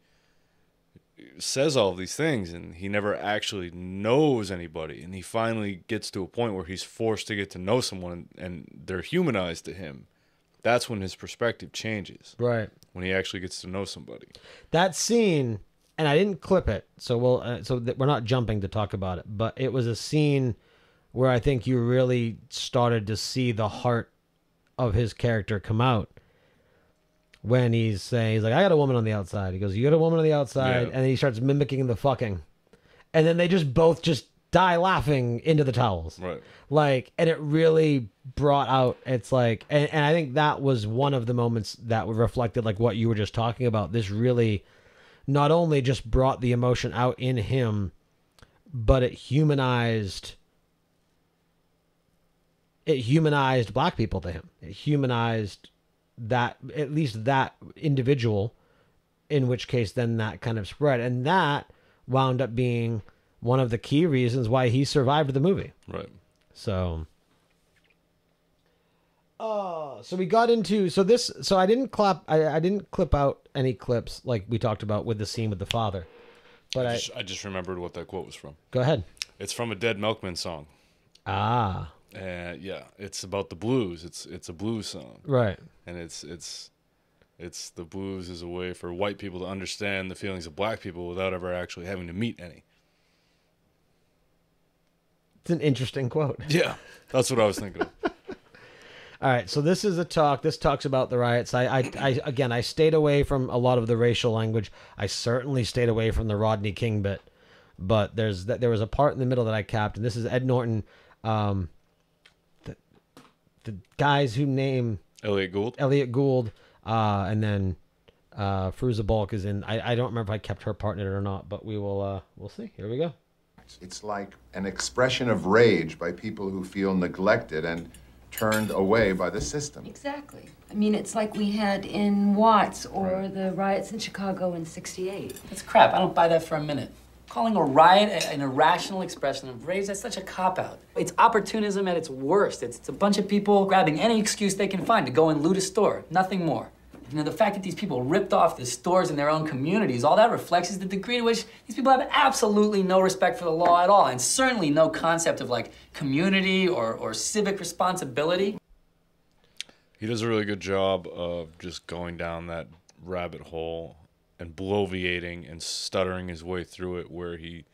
says all of these things, and he never actually knows anybody. And he finally gets to a point where he's forced to get to know someone, and they're humanized to him. That's when his perspective changes. Right. When he actually gets to know somebody. That scene, and I didn't clip it, so we're not jumping to talk about it, but it was a scene where I think you really started to see the heart of his character come out. When he's like, I got a woman on the outside. He goes, you got a woman on the outside? Yeah. And then he starts mimicking the fucking. And then they both die laughing into the towels. Right. Like, and it really brought out, it's like, and I think that was one of the moments that reflected like what you were just talking about. This really not only just brought the emotion out in him, but it humanized black people to him. It humanized that, at least that individual, in which case then that kind of spread. And that wound up being one of the key reasons why he survived the movie. Right. So we got into, so I didn't clip out any clips like we talked about with the scene with the father. But I just remembered what that quote was from. Go ahead. It's from a Dead Milkman song. Ah. Yeah, it's about the blues. It's a blues song. Right. And it's the blues is a way for white people to understand the feelings of black people without ever actually having to meet any. It's an interesting quote. Yeah, that's what I was thinking of. All right, so this is a talk. This talks about the riots. I stayed away from a lot of the racial language. I certainly stayed away from the Rodney King bit. But there was a part in the middle that I capped, and this is Ed Norton. The guys who name Elliot Gould, and then Fruza Balk is in. I don't remember if I kept her part in it or not, but we'll see. Here we go. It's like an expression of rage by people who feel neglected and turned away by the system. Exactly. I mean, it's like we had in Watts or the riots in Chicago in '68. That's crap. I don't buy that for a minute. Calling a riot an irrational expression of rage, that's such a cop-out. It's opportunism at its worst. It's a bunch of people grabbing any excuse they can find to go and loot a store, nothing more. You know, the fact that these people ripped off the stores in their own communities, all that reflects is the degree to which these people have absolutely no respect for the law at all, and certainly no concept of, like, community or civic responsibility. He does a really good job of just going down that rabbit hole and bloviating and stuttering his way through it, where he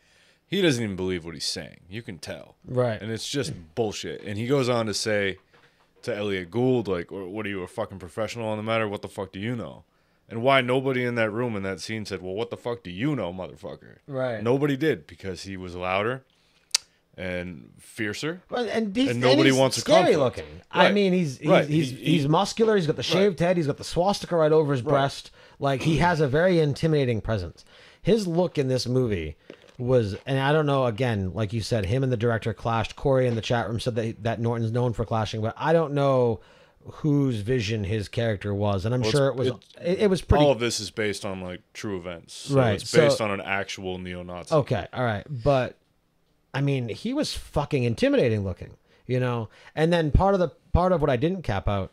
doesn't even believe what he's saying. You can tell. Right. And it's just bullshit. And he goes on to say to Elliot Gould, like, what are you, a fucking professional on the matter? What the fuck do you know? And why nobody in that room in that scene said, well, what the fuck do you know, motherfucker? Right. Nobody did, because he was louder and fiercer. Well, and nobody he's wants to scary conflict. looking. Right. I mean, he's muscular. He's got the shaved head. He's got the swastika right over his breast. Like, he has a very intimidating presence. his look in this movie was, and I don't know, again, like you said, him and the director clashed. Corey in the chat room said that Norton's known for clashing, but I don't know whose vision his character was, and I'm sure it was pretty. All of this is based on like true events, so right? It's based on an actual neo-Nazi. Okay, all right, but I mean, he was fucking intimidating looking, you know. And then part of what I didn't cap out,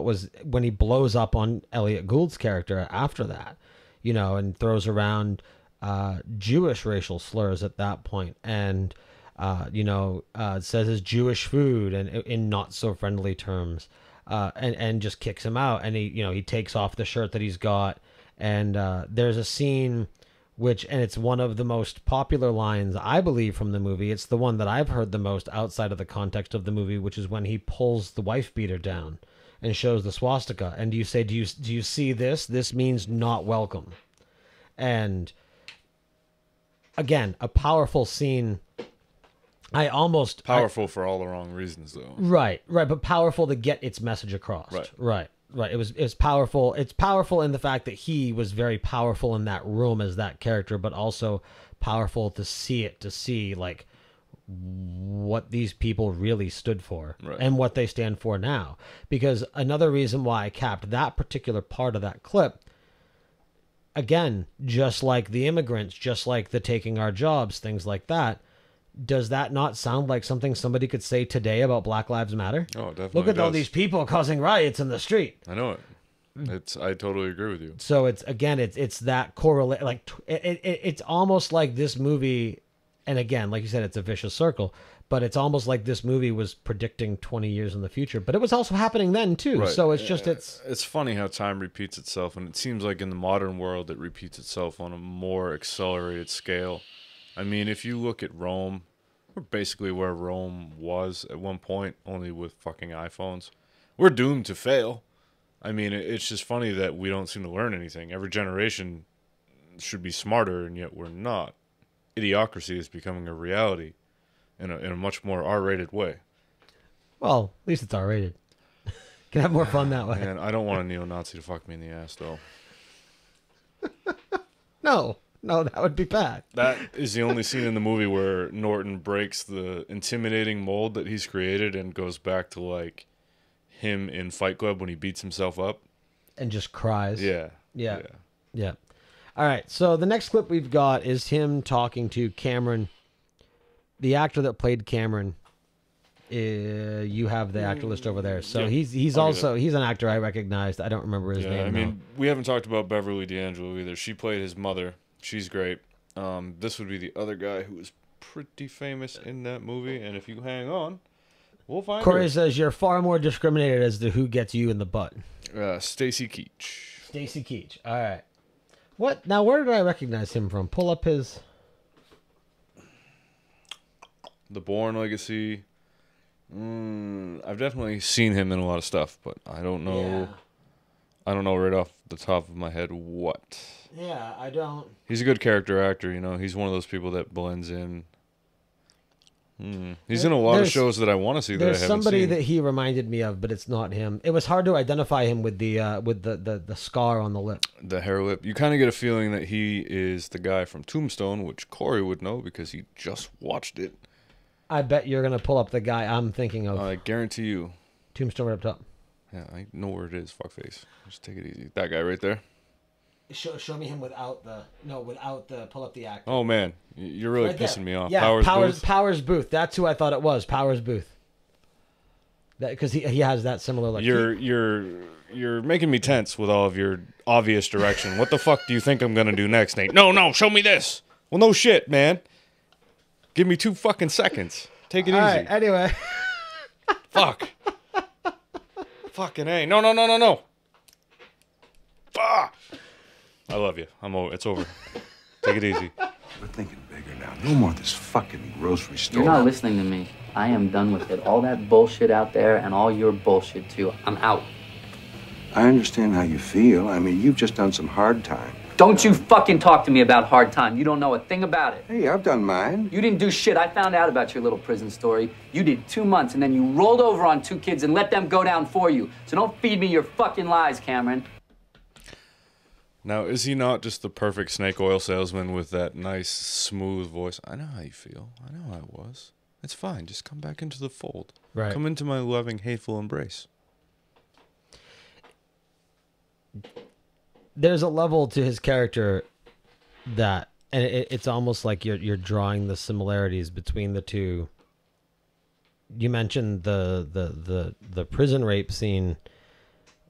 was when he blows up on Elliot Gould's character after that, you know, and throws around Jewish racial slurs at that point, and says his Jewish food and in not so friendly terms, and just kicks him out, and he takes off the shirt that he's got, and there's a scene and it's one of the most popular lines, I believe, from the movie. It's the one that I've heard the most outside of the context of the movie, which is when he pulls the wife beater down and shows the swastika. And do you say, do you see this? This means not welcome. And again, a powerful scene. Powerful for all the wrong reasons, though. Right, but powerful to get its message across. Right. It's powerful. It's powerful in the fact that he was very powerful in that room as that character, but also powerful to see like what these people really stood for and what they stand for now. Because another reason why I capped that particular part of that clip, again, just like the immigrants, just like the taking our jobs, things like that. Does that not sound like something somebody could say today about Black Lives Matter? Oh, definitely. Look at all these people causing riots in the street. I know it. I totally agree with you. So it's that correlate. Like it's almost like this movie, and again, like you said, it's a vicious circle. But it's almost like this movie was predicting 20 years in the future. But it was also happening then too. Right. So it's funny how time repeats itself, and it seems like in the modern world it repeats itself on a more accelerated scale. I mean, if you look at Rome, we're basically where Rome was at one point, only with fucking iPhones. We're doomed to fail. I mean, it's just funny that we don't seem to learn anything. Every generation should be smarter, and yet we're not. Idiocracy is becoming a reality in a much more R-rated way. Well, at least it's R-rated. Can have more fun that way. And I don't want a neo-Nazi to fuck me in the ass, though. No, that would be bad. That is the only scene in the movie where Norton breaks the intimidating mold that he's created and goes back to, like, him in Fight Club when he beats himself up. And just cries. Yeah. All right, so the next clip we've got is him talking to Cameron, the actor that played Cameron. You have the actor list over there. So he's an actor I recognized. I don't remember his name. I mean, we haven't talked about Beverly D'Angelo either. She played his mother. She's great. This would be the other guy who was pretty famous in that movie. And if you hang on, we'll find Corey her. says you're far more discriminated as to who gets you in the butt. Stacy Keach. Stacy Keach. All right. What? Now, where did I recognize him from? Pull up his... The Bourne Legacy. I've definitely seen him in a lot of stuff, but I don't know. Yeah. I don't know right off the top of my head what. Yeah, I don't. He's a good character actor, you know. He's one of those people that blends in. He's in a lot of shows that I want to see that I haven't seen. There's somebody that he reminded me of, but it's not him. It was hard to identify him with the scar on the lip. The hair lip. You kind of get a feeling that he is the guy from Tombstone, which Corey would know because he just watched it. I bet you're going to pull up the guy I'm thinking of. I guarantee you. Tombstone right up top. Yeah, I know where it is, fuckface. Just take it easy. That guy right there. Show me him without the pull up the actor. Oh man, you're really right pissing me off. Yeah, Powers Booth. That's who I thought it was. Powers Booth. That because he has that similar look. You're making me tense with all of your obvious direction. What the fuck do you think I'm gonna do next, Nate? No, show me this. Well, no shit, man. Give me 2 fucking seconds. Take it easy. All right, anyway. Fuck. Fucking A. No. Ah! I love you. It's over. Take it easy. We're thinking bigger now. No more this fucking grocery store. You're not listening to me. I am done with it. All that bullshit out there and all your bullshit too. I'm out. I understand how you feel. I mean, you've just done some hard time. Don't you fucking talk to me about hard time. You don't know a thing about it. Hey, I've done mine. You didn't do shit. I found out about your little prison story. You did 2 months, and then you rolled over on 2 kids and let them go down for you. So don't feed me your fucking lies, Cameron. Now, is he not just the perfect snake oil salesman with that nice, smooth voice? I know how you feel. I know how it was. It's fine. Just come back into the fold. Right. Come into my loving, hateful embrace. There's a level to his character that, and it's almost like you're drawing the similarities between the two. You mentioned the prison rape scene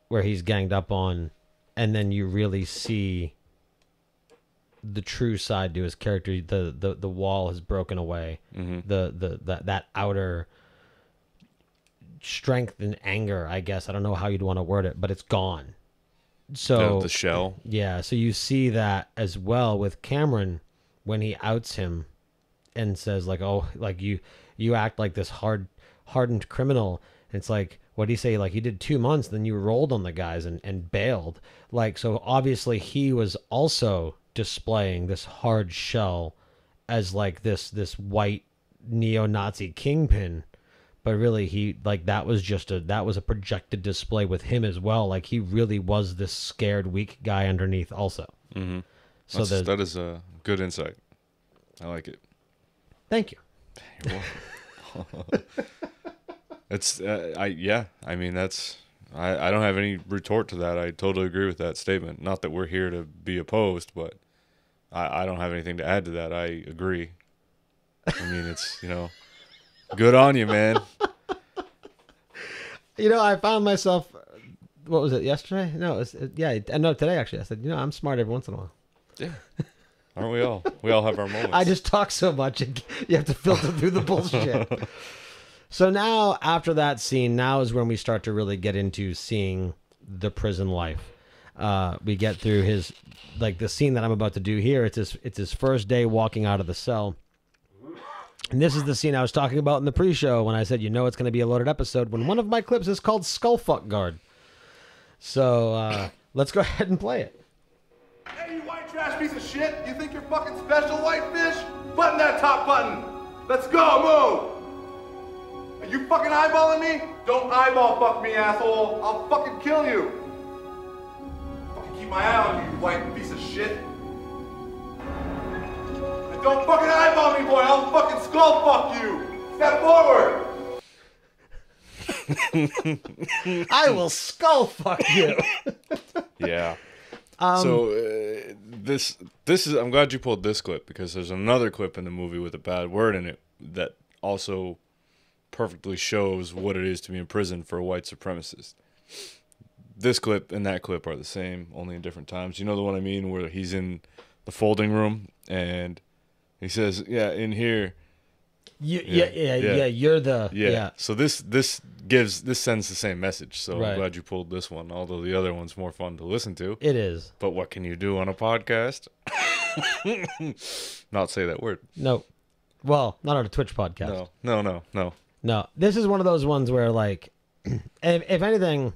where he's ganged up on, and then you really see the true side to his character. The wall has broken away. Mm-hmm. That outer strength and anger, I guess. I don't know how you'd want to word it, but it's gone. So the shell. Yeah, so you see that as well with Cameron when he outs him and says like, "Oh, like you act like this hardened criminal." And it's like, what do you say? Like, you did 2 months, then you rolled on the guys and bailed. Like, so obviously he was also displaying this hard shell as like this white neo-Nazi kingpin. But really, he like that was a projected display with him as well. Like, he really was this scared, weak guy underneath also. Mm-hmm. So that is a good insight. I like it. Thank you. You're welcome. It's I mean, that's I don't have any retort to that. I totally agree with that statement. Not that we're here to be opposed, but I don't have anything to add to that. I agree. I mean, it's, good on you, man. I found myself, what was it, yesterday? No, today actually. I said, I'm smart every once in a while. Yeah. Aren't we all? We all have our moments. I just talk so much, you have to filter through the bullshit. So now, after that scene, now is when we start to really get into seeing the prison life. We get through his, like the scene that I'm about to do here. It's his first day walking out of the cell. And this is the scene I was talking about in the pre-show when I said, it's going to be a loaded episode, when one of my clips is called Skullfuck Guard. So let's go ahead and play it. Hey, you white trash piece of shit! You think you're fucking special, white fish? Button that top button! Let's go, move! Are you fucking eyeballing me? Don't eyeball fuck me, asshole! I'll fucking kill you! Fucking keep my eye on you, you white piece of shit! And don't fucking eyeball me, boy! I'll fucking skull fuck you! Step forward! I will skull fuck you! Yeah. So this is, I'm glad you pulled this clip, because there's another clip in the movie with a bad word in it that also perfectly shows what it is to be in prison for a white supremacist. This clip and that clip are the same, only in different times. You know the one I mean, where he's in the folding room and he says, "Yeah, in here." You're the yeah. So this sends the same message. So right. I'm glad you pulled this one, although the other one's more fun to listen to. It is. But what can you do on a podcast? Not say that word. No. Well, not on a Twitch podcast. No. This is one of those ones where, like, if anything,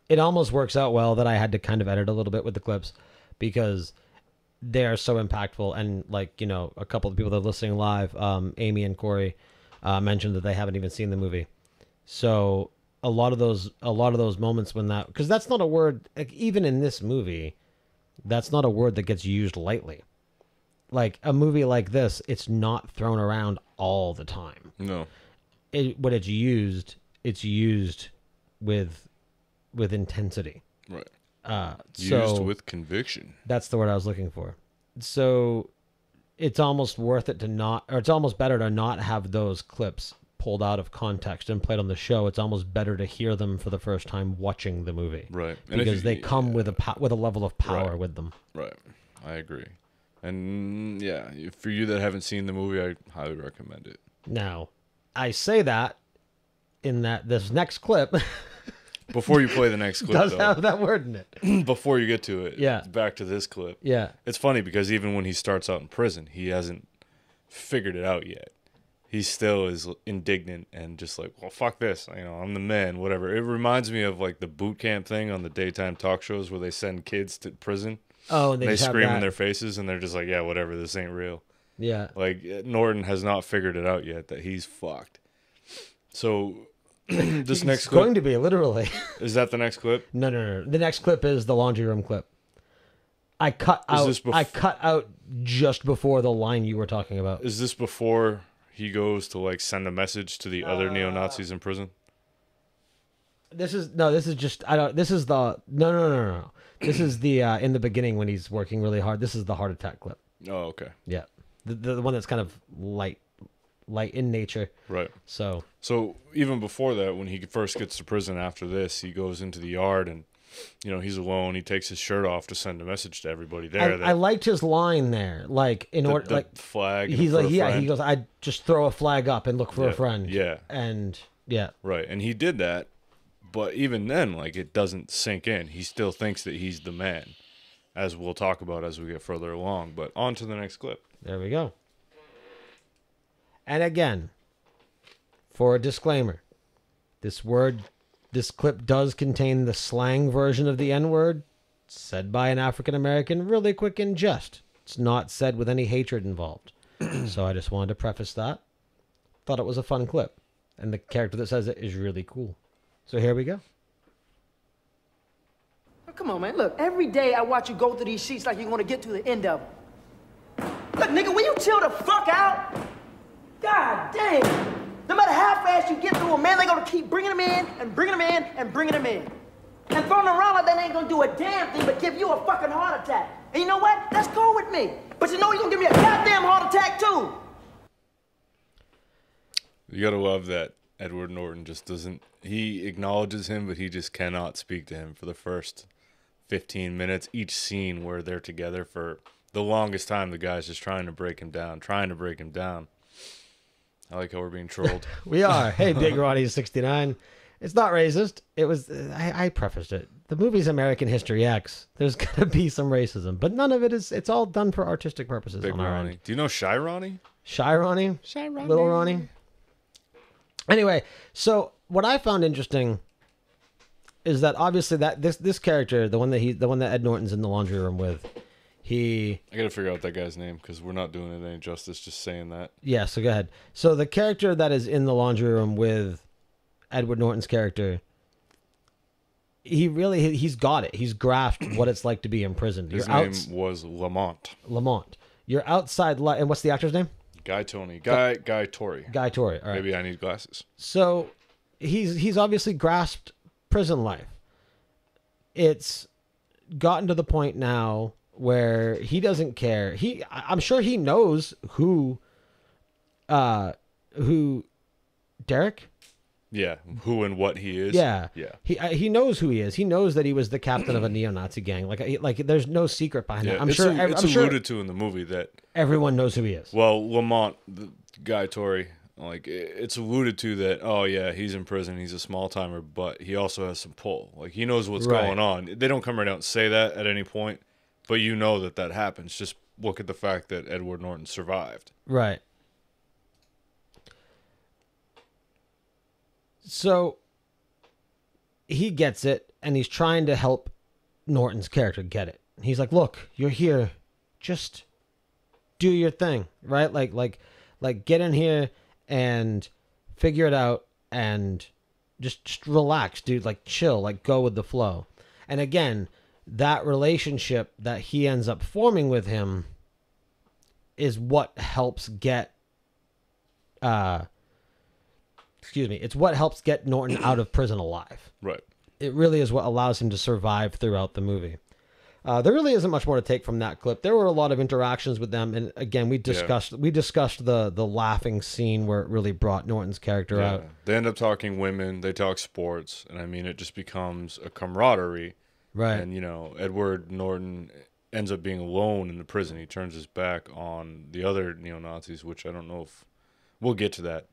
it almost works out well that I had to kind of edit a little bit with the clips, because they are so impactful. And, like, a couple of people that are listening live, Amy and Corey, mentioned that they haven't even seen the movie. So a lot of those moments when that, because that's not a word, like, even in this movie, that's not a word that gets used lightly. Like, a movie like this, it's not thrown around all the time. No. When it's used with intensity. Right. Used with conviction. That's the word I was looking for. So it's almost worth it to not, or it's almost better to not have those clips pulled out of context and played on the show. It's almost better to hear them for the first time watching the movie. Right. Because they come with a level of power with them. Right. I agree. And yeah, for you that haven't seen the movie, I highly recommend it. Now, I say that in that this next clip before you play the next clip does have that word in it. Before you get to it, yeah. Back to this clip. Yeah. It's funny because even when he starts out in prison, he hasn't figured it out yet. He still is indignant and just like, well, fuck this. I'm the man, whatever. It reminds me of like the boot camp thing on the daytime talk shows where they send kids to prison. Oh, and they scream in their faces and they're just like, yeah, whatever, this ain't real. Yeah. Like, Norton has not figured it out yet that he's fucked. So, this next clip. It's going to be, literally. Is that the next clip? No. The next clip is the laundry room clip. I cut out just before the line you were talking about. Is this before he goes to like send a message to the other neo-Nazis in prison? This is no. This is just. I don't. This is the no. This is the in the beginning when he's working really hard. This is the heart attack clip. Oh, okay. Yeah, the one that's kind of light in nature. Right. So even before that, when he first gets to prison after this, he goes into the yard and, you know, he's alone. He takes his shirt off to send a message to everybody there. I liked his line there. Like in order, like flag. He's like, yeah. He goes, I just throw a flag up and look for a friend. Yeah. And yeah. Right, and he did that, but even then, like, it doesn't sink in. He still thinks that he's the man, as we'll talk about as we get further along. But on to the next clip. There we go. And again, for a disclaimer, this clip does contain the slang version of the N-word, said by an African-American, really quick in jest. It's not said with any hatred involved. So I just wanted to preface that. Thought it was a fun clip. And the character that says it is really cool. So here we go. Oh, come on, man. Look, every day I watch you go through these sheets like you want to get to the end of them. Look, nigga, will you chill the fuck out? God damn. No matter how fast you get through them, man, they're going to keep bringing them in and bringing them in and bringing them in. And throwing them around like that ain't going to do a damn thing but give you a fucking heart attack. And you know what? That's cool with me. But you know you're going to give me a goddamn heart attack, too. You got to love that Edward Norton just doesn't... He acknowledges him, but he just cannot speak to him for the first 15 minutes. Each scene where they're together for the longest time, the guy's just trying to break him down. I like how we're being trolled. We are. Hey, Big Ronnie 69. It's not racist. It was. I prefaced it. The movie's American History X. There's gonna be some racism, but none of it is. It's all done for artistic purposes. Big on our Ronnie. end. Do you know Shy Ronnie? Shy Ronnie. Shy Ronnie. Little Ronnie. Anyway, so what I found interesting is that obviously that this character, the one that Ed Norton's in the laundry room with. I gotta figure out that guy's name because we're not doing it any justice just saying that. Yeah, so go ahead. So the character that is in the laundry room with Edward Norton's character, he's got it. He's grasped what it's like to be imprisoned. His name was Lamont. Lamont. You're outside, and what's the actor's name? Guy Tori. Guy Tori. All right. Maybe I need glasses. So he's obviously grasped prison life. It's gotten to the point now where he doesn't care. I'm sure he knows who Derek? Yeah, who and what he is. Yeah. Yeah. He knows who he is. He knows that he was the captain of a neo-Nazi gang. Like there's no secret behind it. It's alluded to in the movie that everyone knows who he is. Well, Lamont, the Guy Tori, like it's alluded to that. Oh yeah, he's in prison. He's a small timer, but he also has some pull. Like he knows what's going on. They don't come right out and say that at any point. But you know that happens. Just look at the fact that Edward Norton survived. Right. So he gets it, and he's trying to help Norton's character get it. He's like, "Look, you're here. Just do your thing, right? Like get in here and figure it out, and just relax, dude. Like chill, like go with the flow." And again, that relationship that he ends up forming with him is what helps get it's what helps get Norton out of prison alive. Right. It really is what allows him to survive throughout the movie. There really isn't much more to take from that clip. There were a lot of interactions with them, and again, we discussed the laughing scene where it really brought Norton's character out. They end up talking women, they talk sports, and I mean it just becomes a camaraderie. Right. And, you know, Edward Norton ends up being alone in the prison. He turns his back on the other neo-Nazis, which I don't know if we'll get to that.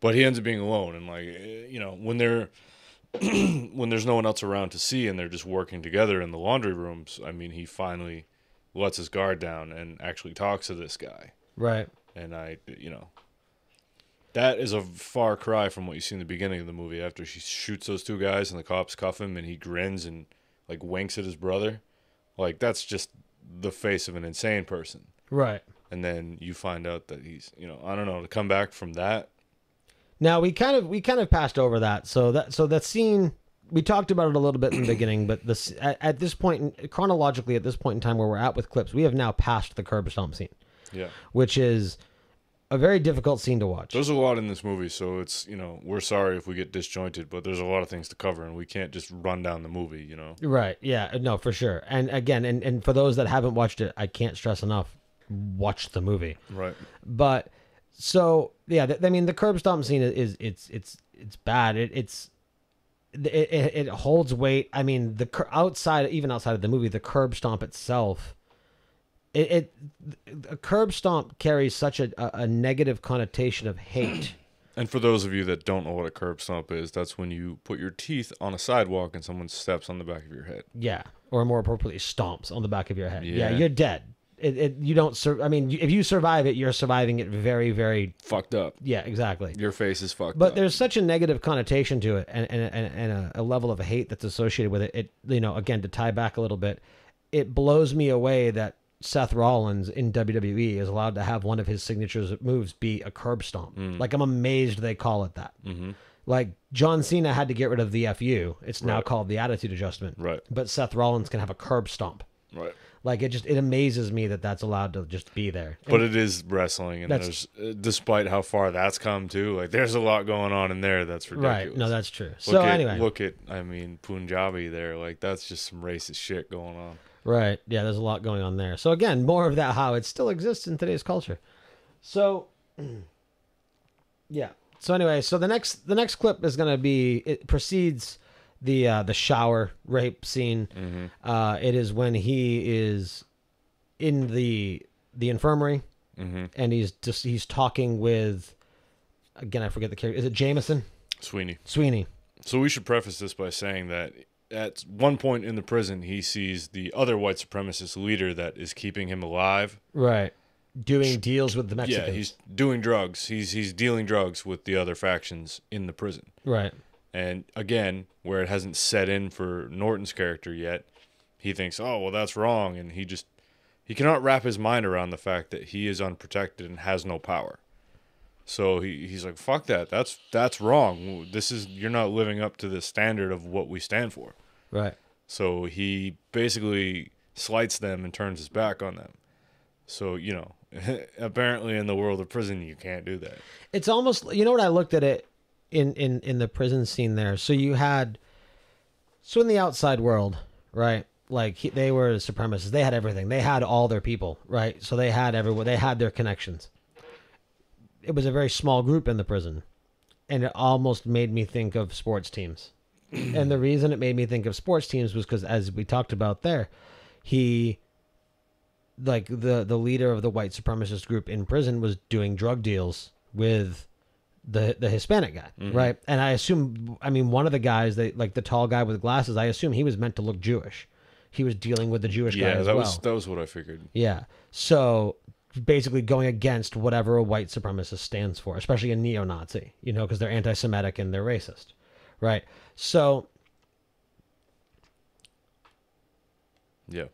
But he ends up being alone. And, like, you know, when there's no one else around to see and they're just working together in the laundry rooms, I mean, he finally lets his guard down and actually talks to this guy. Right. And that is a far cry from what you see in the beginning of the movie after she shoots those two guys and the cops cuff him and he grins and like winks at his brother. Like that's just the face of an insane person. Right. And then you find out that he's, you know, I don't know, to come back from that. Now we kind of passed over that. So that scene we talked about it a little bit in the beginning, but this at this point, chronologically, at this point in time where we're at with clips, we have now passed the curb stomp scene. Yeah. Which is a very difficult scene to watch. There's a lot in this movie, so it's, we're sorry if we get disjointed, but there's a lot of things to cover, and we can't just run down the movie, Right. Yeah. No, for sure. And again, and for those that haven't watched it, I can't stress enough, watch the movie. Right. But so yeah, the curb stomp scene is it's bad. It holds weight. I mean, even outside of the movie, the curb stomp itself. A curb stomp carries such a negative connotation of hate. And for those of you that don't know what a curb stomp is, that's when you put your teeth on a sidewalk and someone steps on the back of your head. Yeah, or more appropriately, stomps on the back of your head. Yeah, you're dead. You don't. I mean, if you survive it, you're surviving it very, very fucked up. Yeah, exactly. Your face is fucked up. But there's such a negative connotation to it, and a level of hate that's associated with it. Again, to tie back a little bit, it blows me away that Seth Rollins in WWE is allowed to have one of his signature moves be a curb stomp. Like, I'm amazed they call it that. Mm-hmm. Like, John Cena had to get rid of the FU. It's now Right. called the attitude adjustment. Right. But Seth Rollins can have a curb stomp. Right. Like, it amazes me that that's allowed to just be there. But it is wrestling, and there's, despite how far that's come too, like, there's a lot going on in there that's ridiculous. Right. No, that's true. Look at Punjabi there. Like, that's just some racist shit going on. Right. Yeah, there's a lot going on there. So again, more of that, how it still exists in today's culture. So yeah. So anyway, so the next clip is going to be, it precedes the shower rape scene. Mm-hmm. It is when he is in the infirmary, mm-hmm. and he's talking with, again, I forget the character. Is it Jameson? Sweeney. So we should preface this by saying that at one point in the prison, he sees the other white supremacist leader that is keeping him alive. Right. Doing deals with the Mexicans. Yeah, he's doing drugs. He's dealing drugs with the other factions in the prison. Right. And again, where it hasn't set in for Norton's character yet, he thinks, oh, well, that's wrong. And he cannot wrap his mind around the fact that he is unprotected and has no power. So he's like, fuck that. That's wrong. You're not living up to the standard of what we stand for. Right. So he basically slights them and turns his back on them. So, apparently in the world of prison, you can't do that. It's almost, what I looked at it in the prison scene there. So in the outside world, right? Like they were supremacists. They had everything. They had all their people, right? So they had everyone. They had their connections. It was a very small group in the prison, and it almost made me think of sports teams. And the reason it made me think of sports teams was because, as we talked about there, the leader of the white supremacist group in prison was doing drug deals with the Hispanic guy, mm-hmm. right? And I assume, one of the guys, the tall guy with glasses, I assume he was meant to look Jewish. He was dealing with the Jewish guy as well. Yeah, that was what I figured. Yeah. So basically going against whatever a white supremacist stands for, especially a neo-Nazi, because they're anti-Semitic and they're racist, right? So yeah.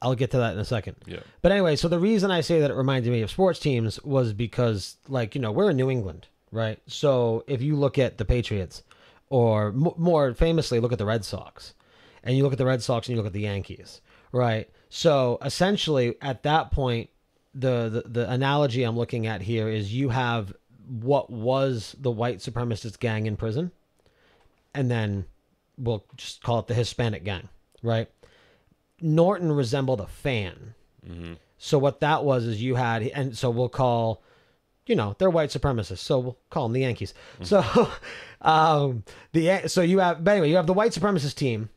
I'll get to that in a second. Yeah. But anyway, so the reason I say that it reminded me of sports teams was because, we're in New England, right? So if you look at the Patriots, or more famously, look at the Red Sox, and you look at the Red Sox and you look at the Yankees, right? So essentially, at that point, the analogy I'm looking at here is you have what was the white supremacist gang in prison, and then we'll just call it the Hispanic gang, right? Norton resembled a fan. Mm-hmm. So what that was is you had, and so we'll call, they're white supremacists, so we'll call them the Yankees. Mm-hmm. So you have the white supremacist team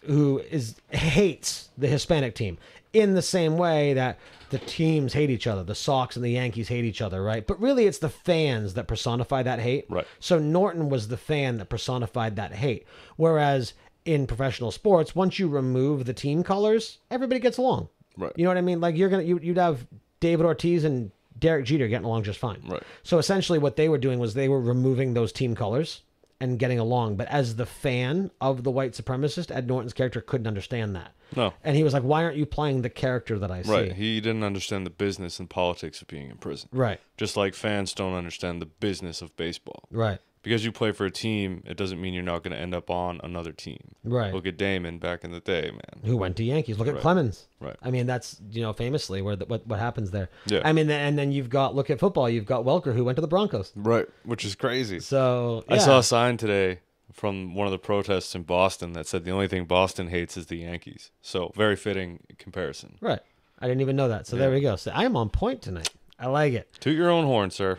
who hates the Hispanic team in the same way that the teams hate each other. The Sox and the Yankees hate each other, right? But really it's the fans that personify that hate. Right. So Norton was the fan that personified that hate. Whereas in professional sports, once you remove the team colors, everybody gets along. Right. You know what I mean? Like you'd have David Ortiz and Derek Jeter getting along just fine. Right. So essentially what they were doing was they were removing those team colors and getting along. But as the fan of the white supremacist, Ed Norton's character couldn't understand that. No. And he was like, why aren't you playing the character that I see? Right. He didn't understand the business and politics of being in prison. Right. Just like fans don't understand the business of baseball. Right. because you play for a team, it doesn't mean you're not going to end up on another team. Right. Look at Damon back in the day, man. Who went to Yankees. Look at Right. Clemens. Right. I mean, that's, famously what happens there. Yeah. I mean, and then you've got, look at football. You've got Welker, who went to the Broncos. Right, which is crazy. So, yeah. I saw a sign today from one of the protests in Boston that said the only thing Boston hates is the Yankees. So, very fitting comparison. Right. I didn't even know that. So Yeah. there we go. So I am on point tonight. I like it. Toot your own horn, sir.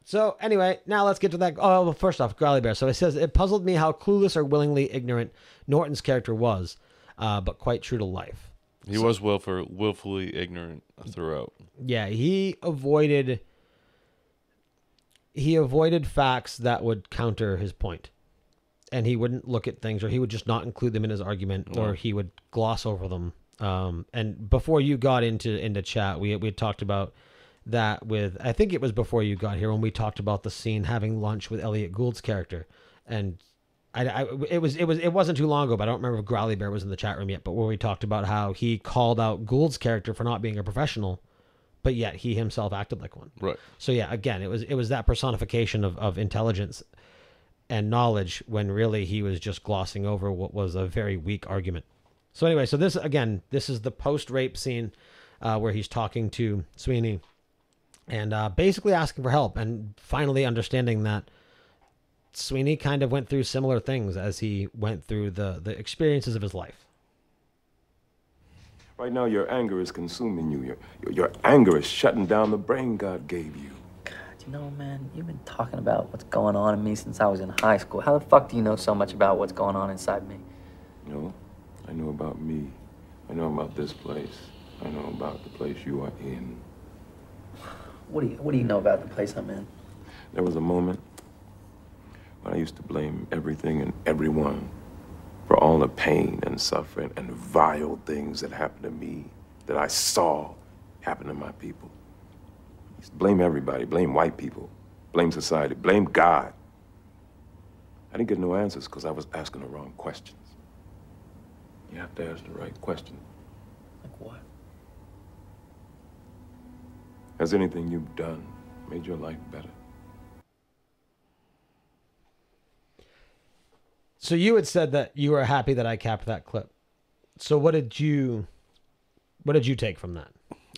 So anyway, now let's get to that. Oh, well, first off, Growly Bear. So it says, it puzzled me how clueless or willingly ignorant Norton's character was, but quite true to life. He was willfully ignorant throughout. Yeah, he avoided facts that would counter his point. And he wouldn't look at things, or he would just not include them in his argument, or he would gloss over them. And before you got into chat, we had talked about that with, I think it was before you got here when we talked about the scene having lunch with Elliot Gould's character, and it wasn't too long ago, but I don't remember if Growly Bear was in the chat room yet. But where we talked about how he called out Gould's character for not being a professional, but yet he himself acted like one. Right. So yeah, again, it was that personification of intelligence and knowledge when really he was just glossing over what was a very weak argument. So anyway, so this is the post-rape scene where he's talking to Sweeney and basically asking for help, and finally understanding that Sweeney kind of went through similar things as he went through the experiences of his life. Right now, your anger is consuming you. Your anger is shutting down the brain God gave you. God, you know, man, you've been talking about what's going on in me since I was in high school. How the fuck do you know so much about what's going on inside me? You know, I know about me. I know about this place. I know about the place you are in. What do you know about the place I'm in? There was a moment when I used to blame everything and everyone for all the pain and suffering and vile things that happened to me, that I saw happen to my people. I used to blame everybody, blame white people, blame society, blame God. I didn't get no answers because I was asking the wrong questions. You have to ask the right question. Like what? Has anything you've done made your life better? So you had said that you were happy that I capped that clip. So what did you take from that?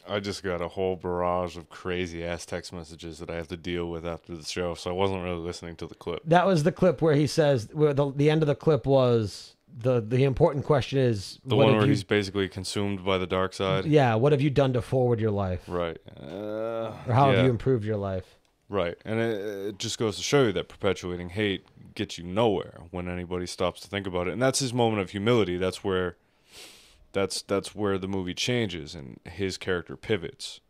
I just got a whole barrage of crazy ass text messages that I have to deal with after the show, so I wasn't really listening to the clip. That was the clip where he says, where the end of the clip was, the important question is... The one where he's basically consumed by the dark side? Yeah, what have you done to forward your life? Right. Or how have you improved your life? Right, and it just goes to show you that perpetuating hate gets you nowhere when anybody stops to think about it. And that's his moment of humility. That's where the movie changes and his character pivots.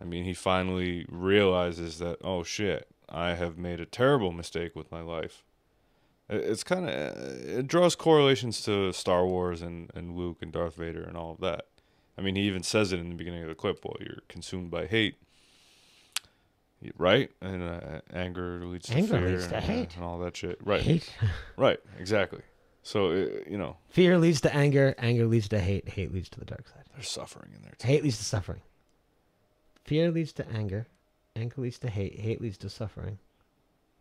I mean, he finally realizes that, oh shit, I have made a terrible mistake with my life. It's kind of, it draws correlations to Star Wars and Luke and Darth Vader and all of that. I mean, he even says it in the beginning of the clip, well, you're consumed by hate. Right? And anger leads to fear. Anger leads to hate. And all that shit. Right. Hate. Right, exactly. So, you know. Fear leads to anger. Anger leads to hate. Hate leads to the dark side. There's suffering in there, too. Hate leads to suffering. Fear leads to anger. Anger leads to hate. Hate leads to suffering.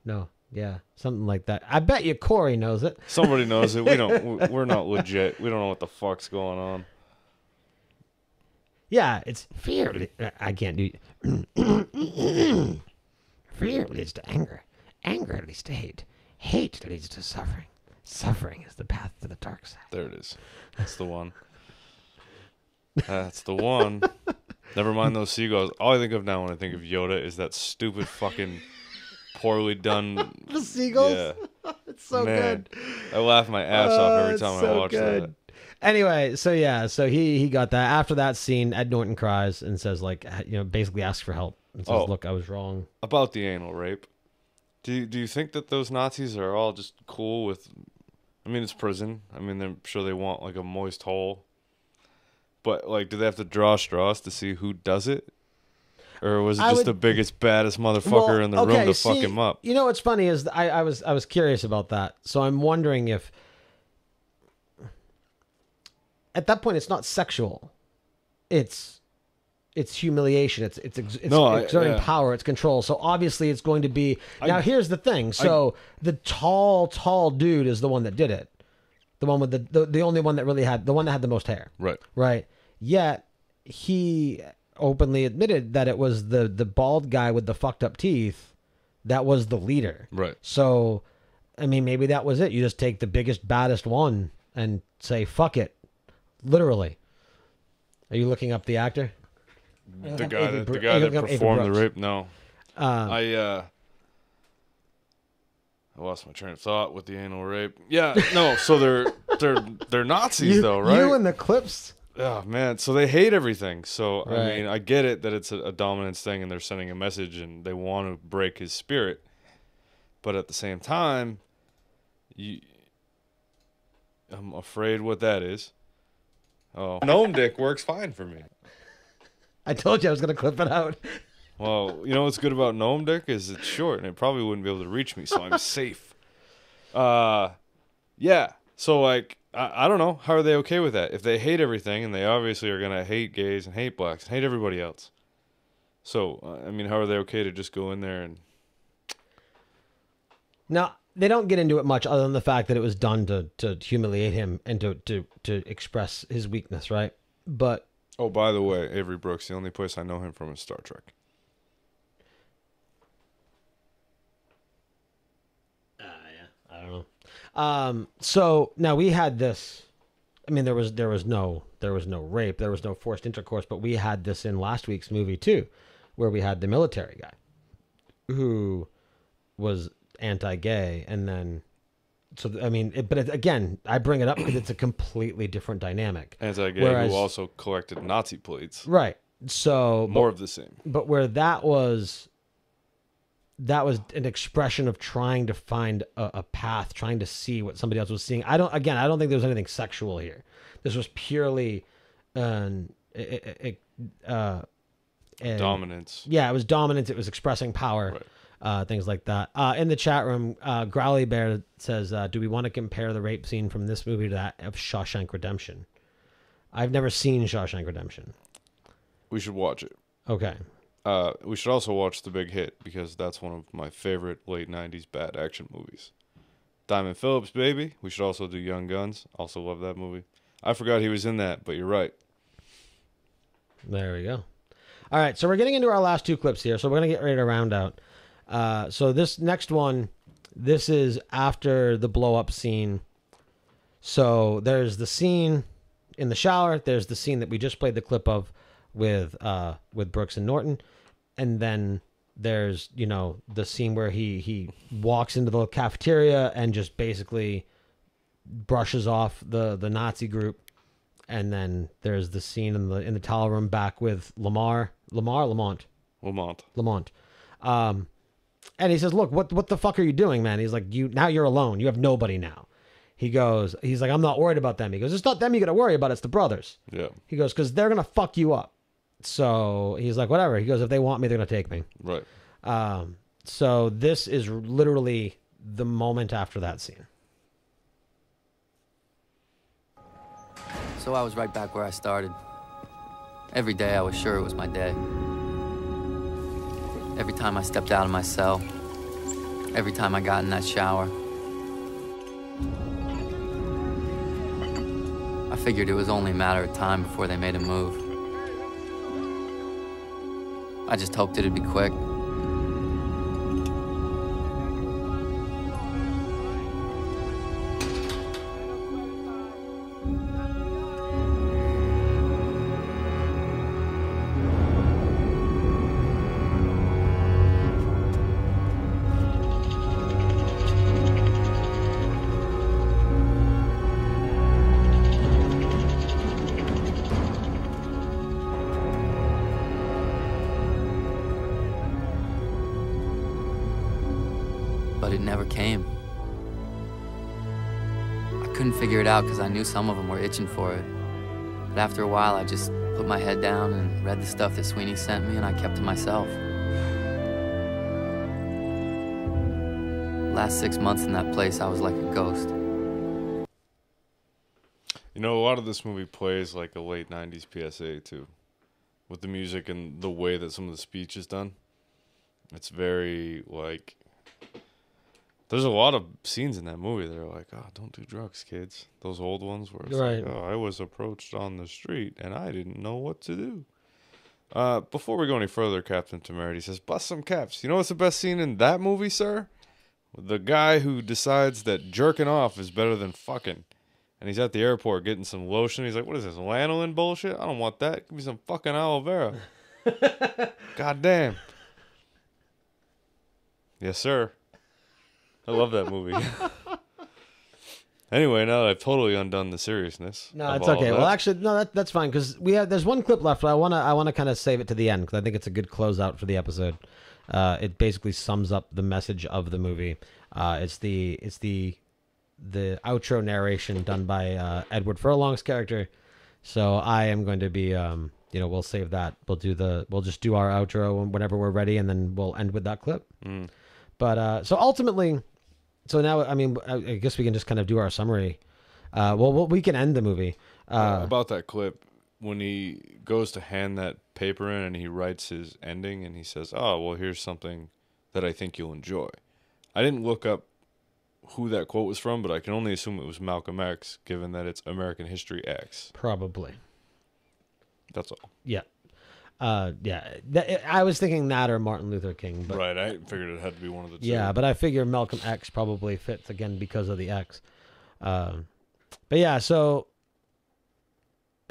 No. Yeah. Something like that. I bet you Corey knows it. Somebody knows it. We're not legit. We don't know what the fuck's going on. Yeah, it's fear. I can't do fear leads to anger. Anger leads to hate. Hate leads to suffering. Suffering is the path to the dark side. There it is. That's the one. That's the one. Never mind those seagulls. All I think of now when I think of Yoda is that stupid fucking poorly done. The seagulls? Yeah. It's so good. I laugh my ass off every time I watch that. Anyway, so yeah, so he got that. After that scene, Ed Norton cries and says, like, you know, basically asks for help and says, look, I was wrong. About the anal rape. Do you think that those Nazis are all just cool with, I mean, it's prison. I mean, I'm sure they want, like, a moist hole. But, like, do they have to draw straws to see who does it? Or was it just the biggest, baddest motherfucker in the room to fuck him up? You know what's funny is I was curious about that. So I'm wondering if, at that point, it's not sexual. It's it's humiliation. It's No, exerting power. It's control. So obviously it's going to be. Now here's the thing. So the tall dude is the one that did it. The one with the only one that really had the one that had the most hair. Right. Right. Yet he openly admitted that it was the bald guy with the fucked up teeth that was the leader. Right. So, I mean, maybe that was it. You just take the biggest, baddest one and say, fuck it. Literally. Are you looking up the actor? The guy that performed the rape? No. I lost my train of thought with the anal rape. Yeah, no, so they're Nazis though, right? You and the clips. Oh man, so they hate everything. So Right. I mean, I get it that it's a dominance thing, and they're sending a message, and they want to break his spirit. But at the same time, I'm afraid what that is. Oh, gnome dick works fine for me. I told you I was going to clip it out. Well, you know what's good about gnome dick is it's short, and it probably wouldn't be able to reach me, so I'm safe. Yeah. So like. I don't know. How are they okay with that? If they hate everything, and they obviously are going to hate gays and hate blacks and hate everybody else. So, I mean, how are they okay to just go in there and... Now, they don't get into it much other than the fact that it was done to humiliate him and to express his weakness, right? But... Oh, by the way, Avery Brooks, the only place I know him from is Star Trek. Yeah, I don't know. So now we had this. I mean, there was no rape, there was no forced intercourse, but we had this in last week's movie too, where we had the military guy who was anti-gay, and then so I mean, again, I bring it up because it's a completely different dynamic. Anti-gay who also collected Nazi plates. Right. So more of the same. But where that was an expression of trying to find a path, trying to see what somebody else was seeing. I don't think there was anything sexual here. This was purely dominance. Yeah, it was dominance. It was expressing power, right. Things like that. In the chat room, Growly Bear says, do we want to compare the rape scene from this movie to that of Shawshank Redemption? I've never seen Shawshank Redemption. We should watch it. Okay. We should also watch The Big Hit, because that's one of my favorite late 90s bad action movies. Diamond Phillips, baby. We should also do Young Guns. Also love that movie. I forgot he was in that, but you're right. There we go. All right, so we're getting into our last two clips here, so we're going to get ready to round out. So this next one, this is after the blow-up scene. So there's the scene in the shower. There's the scene that we just played the clip of with Brooks and Norton. And then there's, the scene where he walks into the cafeteria and just basically brushes off the Nazi group. And then there's the scene in the towel room back with Lamont. And he says, look, what the fuck are you doing, man? He's like, now you're alone. You have nobody now. He's like, I'm not worried about them. He goes, it's not them you got to worry about. It's the brothers. Yeah. He goes, because they're going to fuck you up. So he's like, whatever. He goes, if they want me, they're going to take me. Right. So this is literally the moment after that scene. So I was right back where I started. Every day I was sure it was my day. Every time I stepped out of my cell. Every time I got in that shower. I figured it was only a matter of time before they made a move. I just hoped it'd be quick. But it never came. I couldn't figure it out because I knew some of them were itching for it. But after a while, I just put my head down and read the stuff that Sweeney sent me, and I kept to myself. Last 6 months in that place, I was like a ghost. A lot of this movie plays like a late 90s PSA, too. with the music and the way that some of the speech is done. It's very, like... There's a lot of scenes in that movie that are like, oh, don't do drugs, kids. Those old ones where it's Right. like, oh, I was approached on the street and I didn't know what to do. Before we go any further, Captain Temerity says, bust some caps. You know what's the best scene in that movie, sir? The guy who decides that jerking off is better than fucking. And he's at the airport getting some lotion. He's like, what is this, lanolin bullshit? I don't want that. Give me some fucking aloe vera. God damn. Yes, sir. I love that movie. Anyway, now that I've totally undone the seriousness. No, it's okay. Well, actually, no, that's fine because there's one clip left. But I wanna kind of save it to the end because I think it's a good closeout for the episode. It basically sums up the message of the movie. It's the outro narration done by Edward Furlong's character. So I am going to be we'll save that. We'll just do our outro whenever we're ready, and then we'll end with that clip. But so ultimately. So now, I mean, I guess we can just kind of do our summary. We can end the movie. About that clip, when he goes to hand that paper in and he writes his ending and he says, oh, well, here's something that I think you'll enjoy. I didn't look up who that quote was from, but I can only assume it was Malcolm X, given that it's American History X. Probably. That's all. Yeah. I was thinking that or Martin Luther King. But, right, I figured it had to be one of the two. Yeah, but I figure Malcolm X probably fits again because of the X. But yeah, so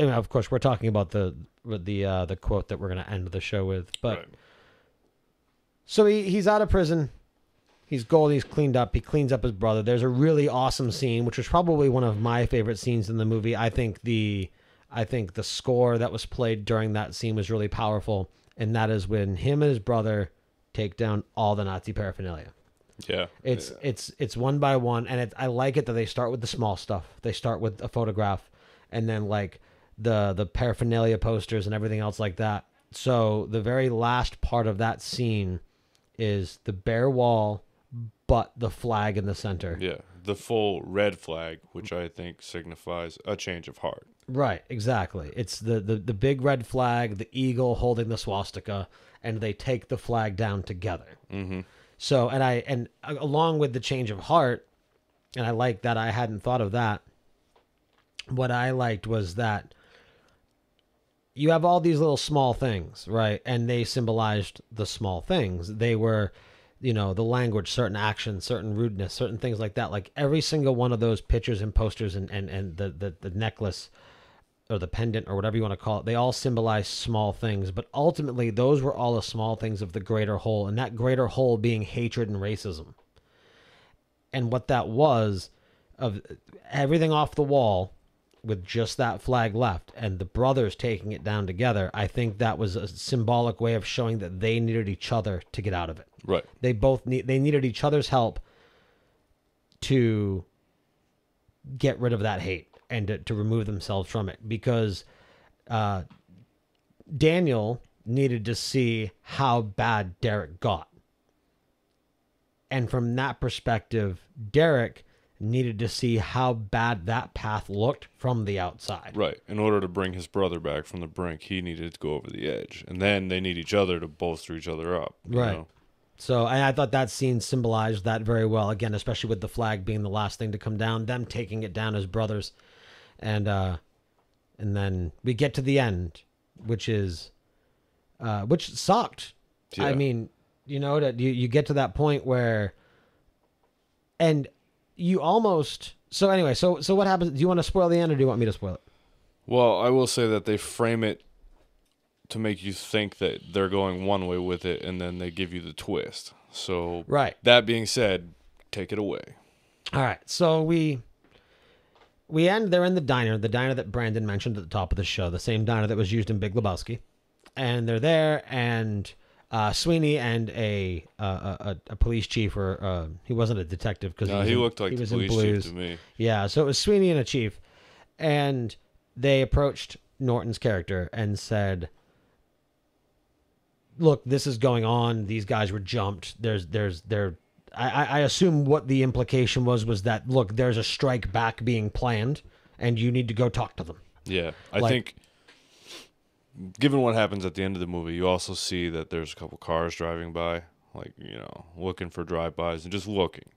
of course we're talking about the quote that we're gonna end the show with. But right. So he's out of prison. He's golden. He's cleaned up. He cleans up his brother. There's a really awesome scene, which was probably one of my favorite scenes in the movie. I think the score that was played during that scene was really powerful, and that is when him and his brother take down all the Nazi paraphernalia. Yeah, it's one by one, and I like it that they start with the small stuff. They start with a photograph, and then like the paraphernalia posters and everything else like that. So the very last part of that scene is the bare wall, but the flag in the center. Yeah, the full red flag, which I think signifies a change of heart. Right, exactly. It's the big red flag, the eagle holding the swastika, and they take the flag down together. Mm-hmm. So, and along with the change of heart, and I like that I hadn't thought of that. What I liked was that you have all these little small things, right? And they symbolized the small things. They were, the language, certain actions, certain rudeness, certain things like that. Like every single one of those pictures and posters and the necklace or the pendant or whatever you want to call it, they all symbolize small things. But ultimately, those were all the small things of the greater whole, and that greater whole being hatred and racism. And what that was, of everything off the wall with just that flag left and the brothers taking it down together, I think that was a symbolic way of showing that they needed each other to get out of it. Right. They needed each other's help to get rid of that hate and to remove themselves from it, because Daniel needed to see how bad Derek got. And from that perspective, Derek needed to see how bad that path looked from the outside. Right. In order to bring his brother back from the brink, he needed to go over the edge. And then they need each other to bolster each other up. Right. So I thought that scene symbolized that very well. Again, especially with the flag being the last thing to come down, them taking it down as brothers. And then we get to the end, which sucked. Yeah. I mean, that you get to that point where, and you almost, so anyway, so what happens? Do you want to spoil the end or do you want me to spoil it? Well, I will say that they frame it to make you think that they're going one way with it, and then they give you the twist. So, right. That being said, take it away. All right. So we end, they're in the diner that Brandon mentioned at the top of the show, the same diner that was used in Big Lebowski. And they're there, and Sweeney and a police chief, or he wasn't a detective because he looked like the police chief to me. Yeah, so it was Sweeney and a chief, and they approached Norton's character and said, "Look, this is going on. These guys were jumped. I assume what the implication was that, look, there's a strike back being planned, and you need to go talk to them." Yeah, I think given what happens at the end of the movie, you also see that there's a couple cars driving by, like, you know, looking for drive-bys and just looking.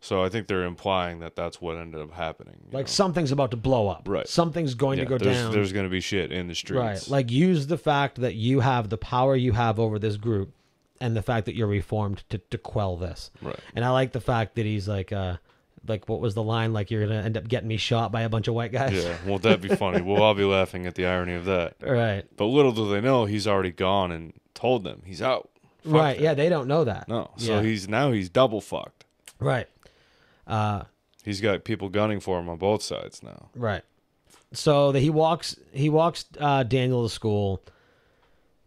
So I think they're implying that that's what ended up happening. Like something's about to blow up. Right. Something's going to go down. There's going to be shit in the streets. Right. Like use the fact that you have the power you have over this group and the fact that you're reformed to quell this. Right. And I like the fact that he's like what was the line? Like, you're going to end up getting me shot by a bunch of white guys. Yeah, well, that'd be funny. We'll all be laughing at the irony of that. Right. But little do they know, he's already gone and told them he's out. Fuck Right. them. Yeah, they don't know that. No. So Yeah. he's double fucked. Right. He's got people gunning for him on both sides now. Right. So he walks Daniel to school,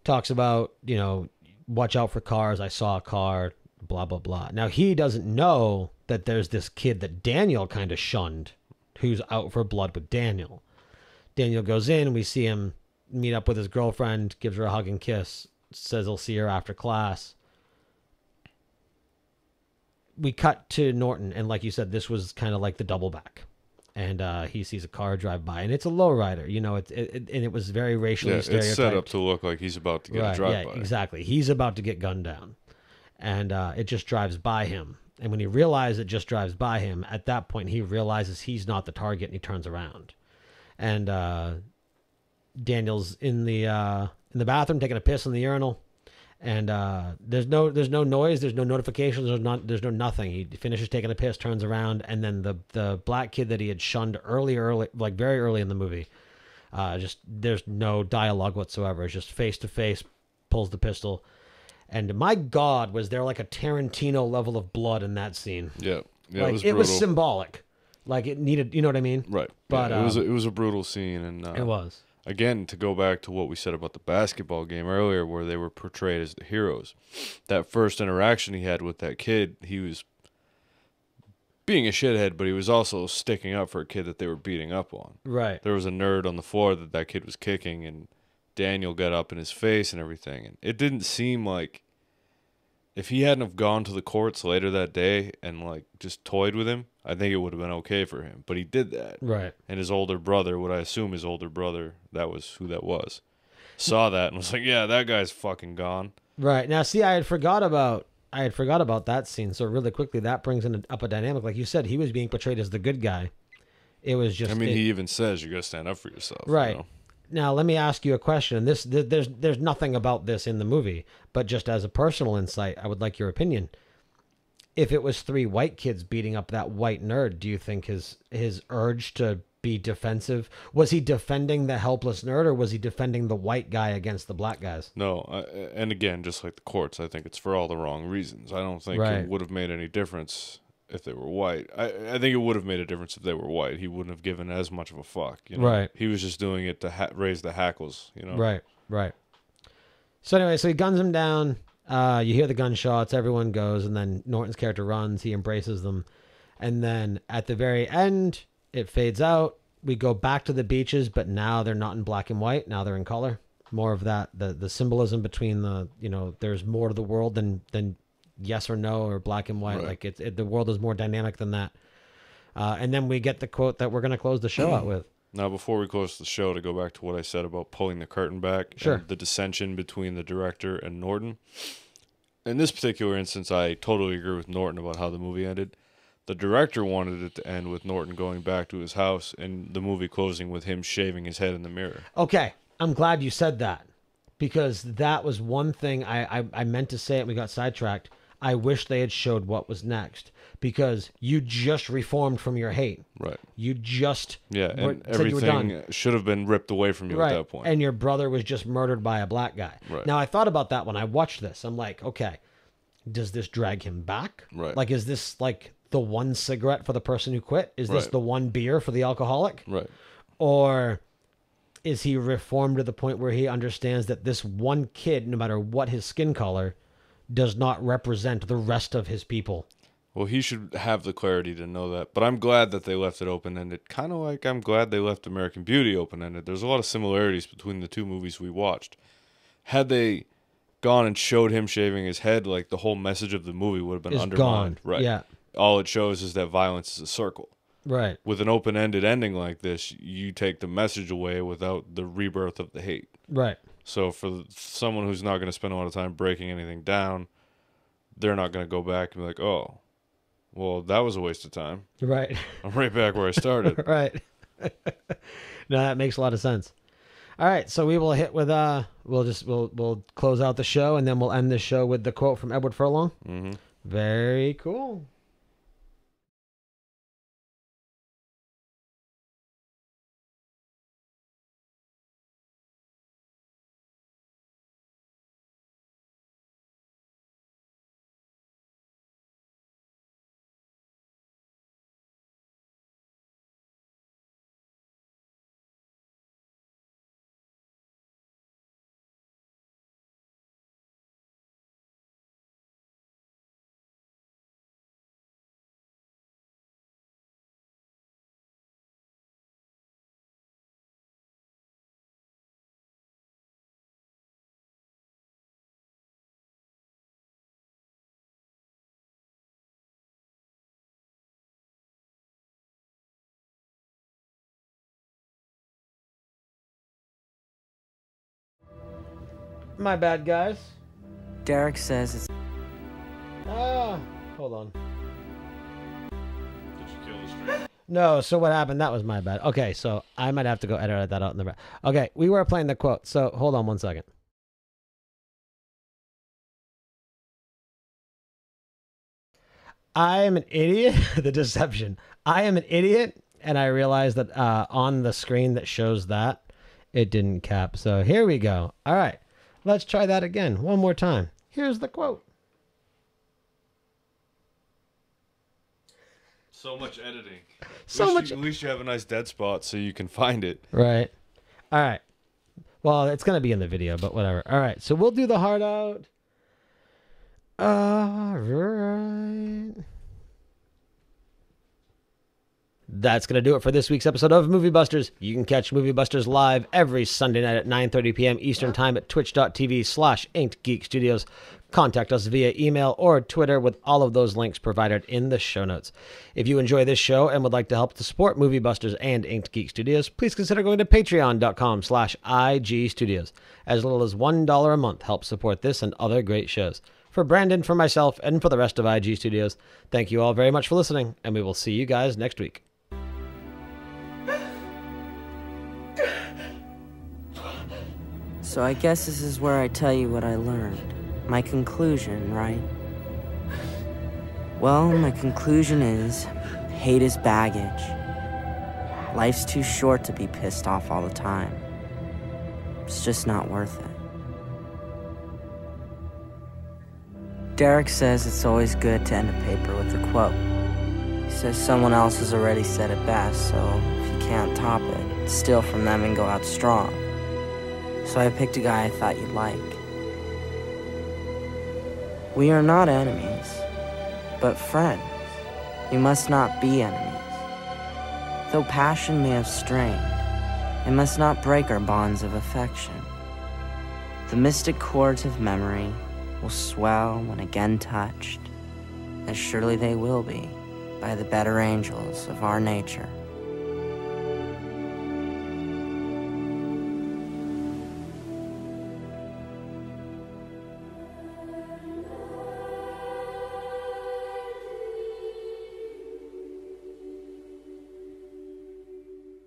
talks about, you know, watch out for cars. I saw a car, blah, blah, blah. Now, he doesn't know that there's this kid that Daniel kind of shunned who's out for blood with Daniel. Daniel goes in, we see him meet up with his girlfriend, gives her a hug and kiss, says he'll see her after class. We cut to Norton, and like you said, this was kind of like the double back. And he sees a car drive by, and it's a lowrider. You know, and it was very racially stereotyped. It's set up to look like he's about to get a drive-by. Yeah, exactly. He's about to get gunned down, and it just drives by him. And when he realizes it just drives by him, at that point he realizes he's not the target, and he turns around. And Daniel's in the bathroom taking a piss in the urinal. And there's no noise, there's no notifications, there's no nothing. He finishes taking a piss, turns around, and then the black kid that he had shunned early, like very early in the movie, just there's no dialogue whatsoever. It's just face to face, pulls the pistol, and my God, was there like a Tarantino level of blood in that scene? Yeah, like, it was symbolic, like it needed. You know what I mean? Right. But yeah, it was a brutal scene, and it was. Again, to go back to what we said about the basketball game earlier, where they were portrayed as the heroes, that first interaction he had with that kid, he was being a shithead, but he was also sticking up for a kid that they were beating up on. Right. There was a nerd on the floor that kid was kicking, and Daniel got up in his face and everything. And it didn't seem like, if he hadn't have gone to the courts later that day and like just toyed with him, I think it would have been okay for him. But he did that. Right. And his older brother, what I assume his older brother, that was who that was, saw that and was like, yeah, that guy's fucking gone. Right. Now, see, I had forgot about that scene. So really quickly, that brings up a dynamic. Like you said, he was being portrayed as the good guy. It was just. I mean, he even says you got to stand up for yourself. Right. You know? Now, let me ask you a question. There's nothing about this in the movie, but just as a personal insight, I would like your opinion. If it was 3 white kids beating up that white nerd, do you think his urge to be defensive, was he defending the helpless nerd, or was he defending the white guy against the black guys? No, and again, just like the courts, I think it's for all the wrong reasons. I don't think it would have made any difference if they were white. I think it would have made a difference if they were white. He wouldn't have given as much of a fuck. You know? Right. He was just doing it to raise the hackles. You know. Right. So anyway, so he guns him down. You hear the gunshots. Everyone goes, and then Norton's character runs. He embraces them, and then at the very end, it fades out. We go back to the beaches, but now they're not in black and white. Now they're in color. More of that, the symbolism between there's more to the world than yes or no or black and white. Right. Like the world is more dynamic than that. And then we get the quote that we're going to close the show out with. Now, before we close the show, to go back to what I said about pulling the curtain back, Sure. and the dissension between the director and Norton. In this particular instance, I totally agree with Norton about how the movie ended. The director wanted it to end with Norton going back to his house and the movie closing with him shaving his head in the mirror. Okay, I'm glad you said that, because that was one thing I meant to say it and we got sidetracked. I wish they had showed what was next, because you just reformed from your hate. Right. You just and said you were done. everything should have been ripped away from you at that point. And your brother was just murdered by a black guy. Right. Now, I thought about that when I watched this. I'm like, okay, does this drag him back? Right. Like, is this like the one cigarette for the person who quit? Is this Right. the one beer for the alcoholic? Right. Or is he reformed to the point where he understands that this one kid, no matter what his skin color, does not represent the rest of his people? Well, he should have the clarity to know that. But I'm glad that they left it open-ended. Kind of like I'm glad they left American Beauty open-ended. There's a lot of similarities between the 2 movies we watched. Had they gone and showed him shaving his head, like, the whole message of the movie would have been It's undermined. gone. Right. Yeah. All it shows is that violence is a circle. Right. With an open-ended ending like this, you take the message away without the rebirth of the hate. Right. So for someone who's not going to spend a lot of time breaking anything down, they're not going to go back and be like, oh, well, that was a waste of time. Right. I'm right back where I started. Right. No, that makes a lot of sense. All right, so we will hit with we'll close out the show, and then we'll end the show with the quote from Edward Furlong. Mm-hmm. Very cool. My bad, guys. Derek says it's... Hold on. Did you kill the stream? No, so what happened? That was my bad. Okay, so I might have to go edit that out in the back. Okay, we were playing the quote, so hold on one second. I am an idiot. The deception. I am an idiot, and I realized that on the screen that shows that, it didn't cap. So here we go. All right, let's try that again. One more time. Here's the quote. So much editing. At least you have a nice dead spot so you can find it. Right. All right. Well, it's going to be in the video, but whatever. All right, so we'll do the hard out. All right. That's going to do it for this week's episode of Movie Busters. You can catch Movie Busters live every Sunday night at 9:30 p.m. Eastern Time at twitch.tv/InkedGeekStudios. Contact us via email or Twitter with all of those links provided in the show notes. If you enjoy this show and would like to help to support Movie Busters and Inked Geek Studios, please consider going to patreon.com/IGStudios. As little as $1 a month helps support this and other great shows. For Brandon, for myself, and for the rest of IG Studios, thank you all very much for listening, and we will see you guys next week. So I guess this is where I tell you what I learned. My conclusion, right? Well, my conclusion is, hate is baggage. Life's too short to be pissed off all the time. It's just not worth it. Derek says it's always good to end a paper with a quote. He says someone else has already said it best, so if you can't top it, steal from them and go out strong. So I picked a guy I thought you'd like. We are not enemies, but friends. We must not be enemies. Though passion may have strained, it must not break our bonds of affection. The mystic chords of memory will swell when again touched, as surely they will be by the better angels of our nature.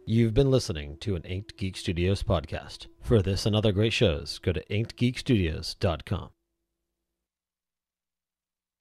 You've been listening to an Inked Geek Studios podcast. For this and other great shows, go to inkedgeekstudios.com.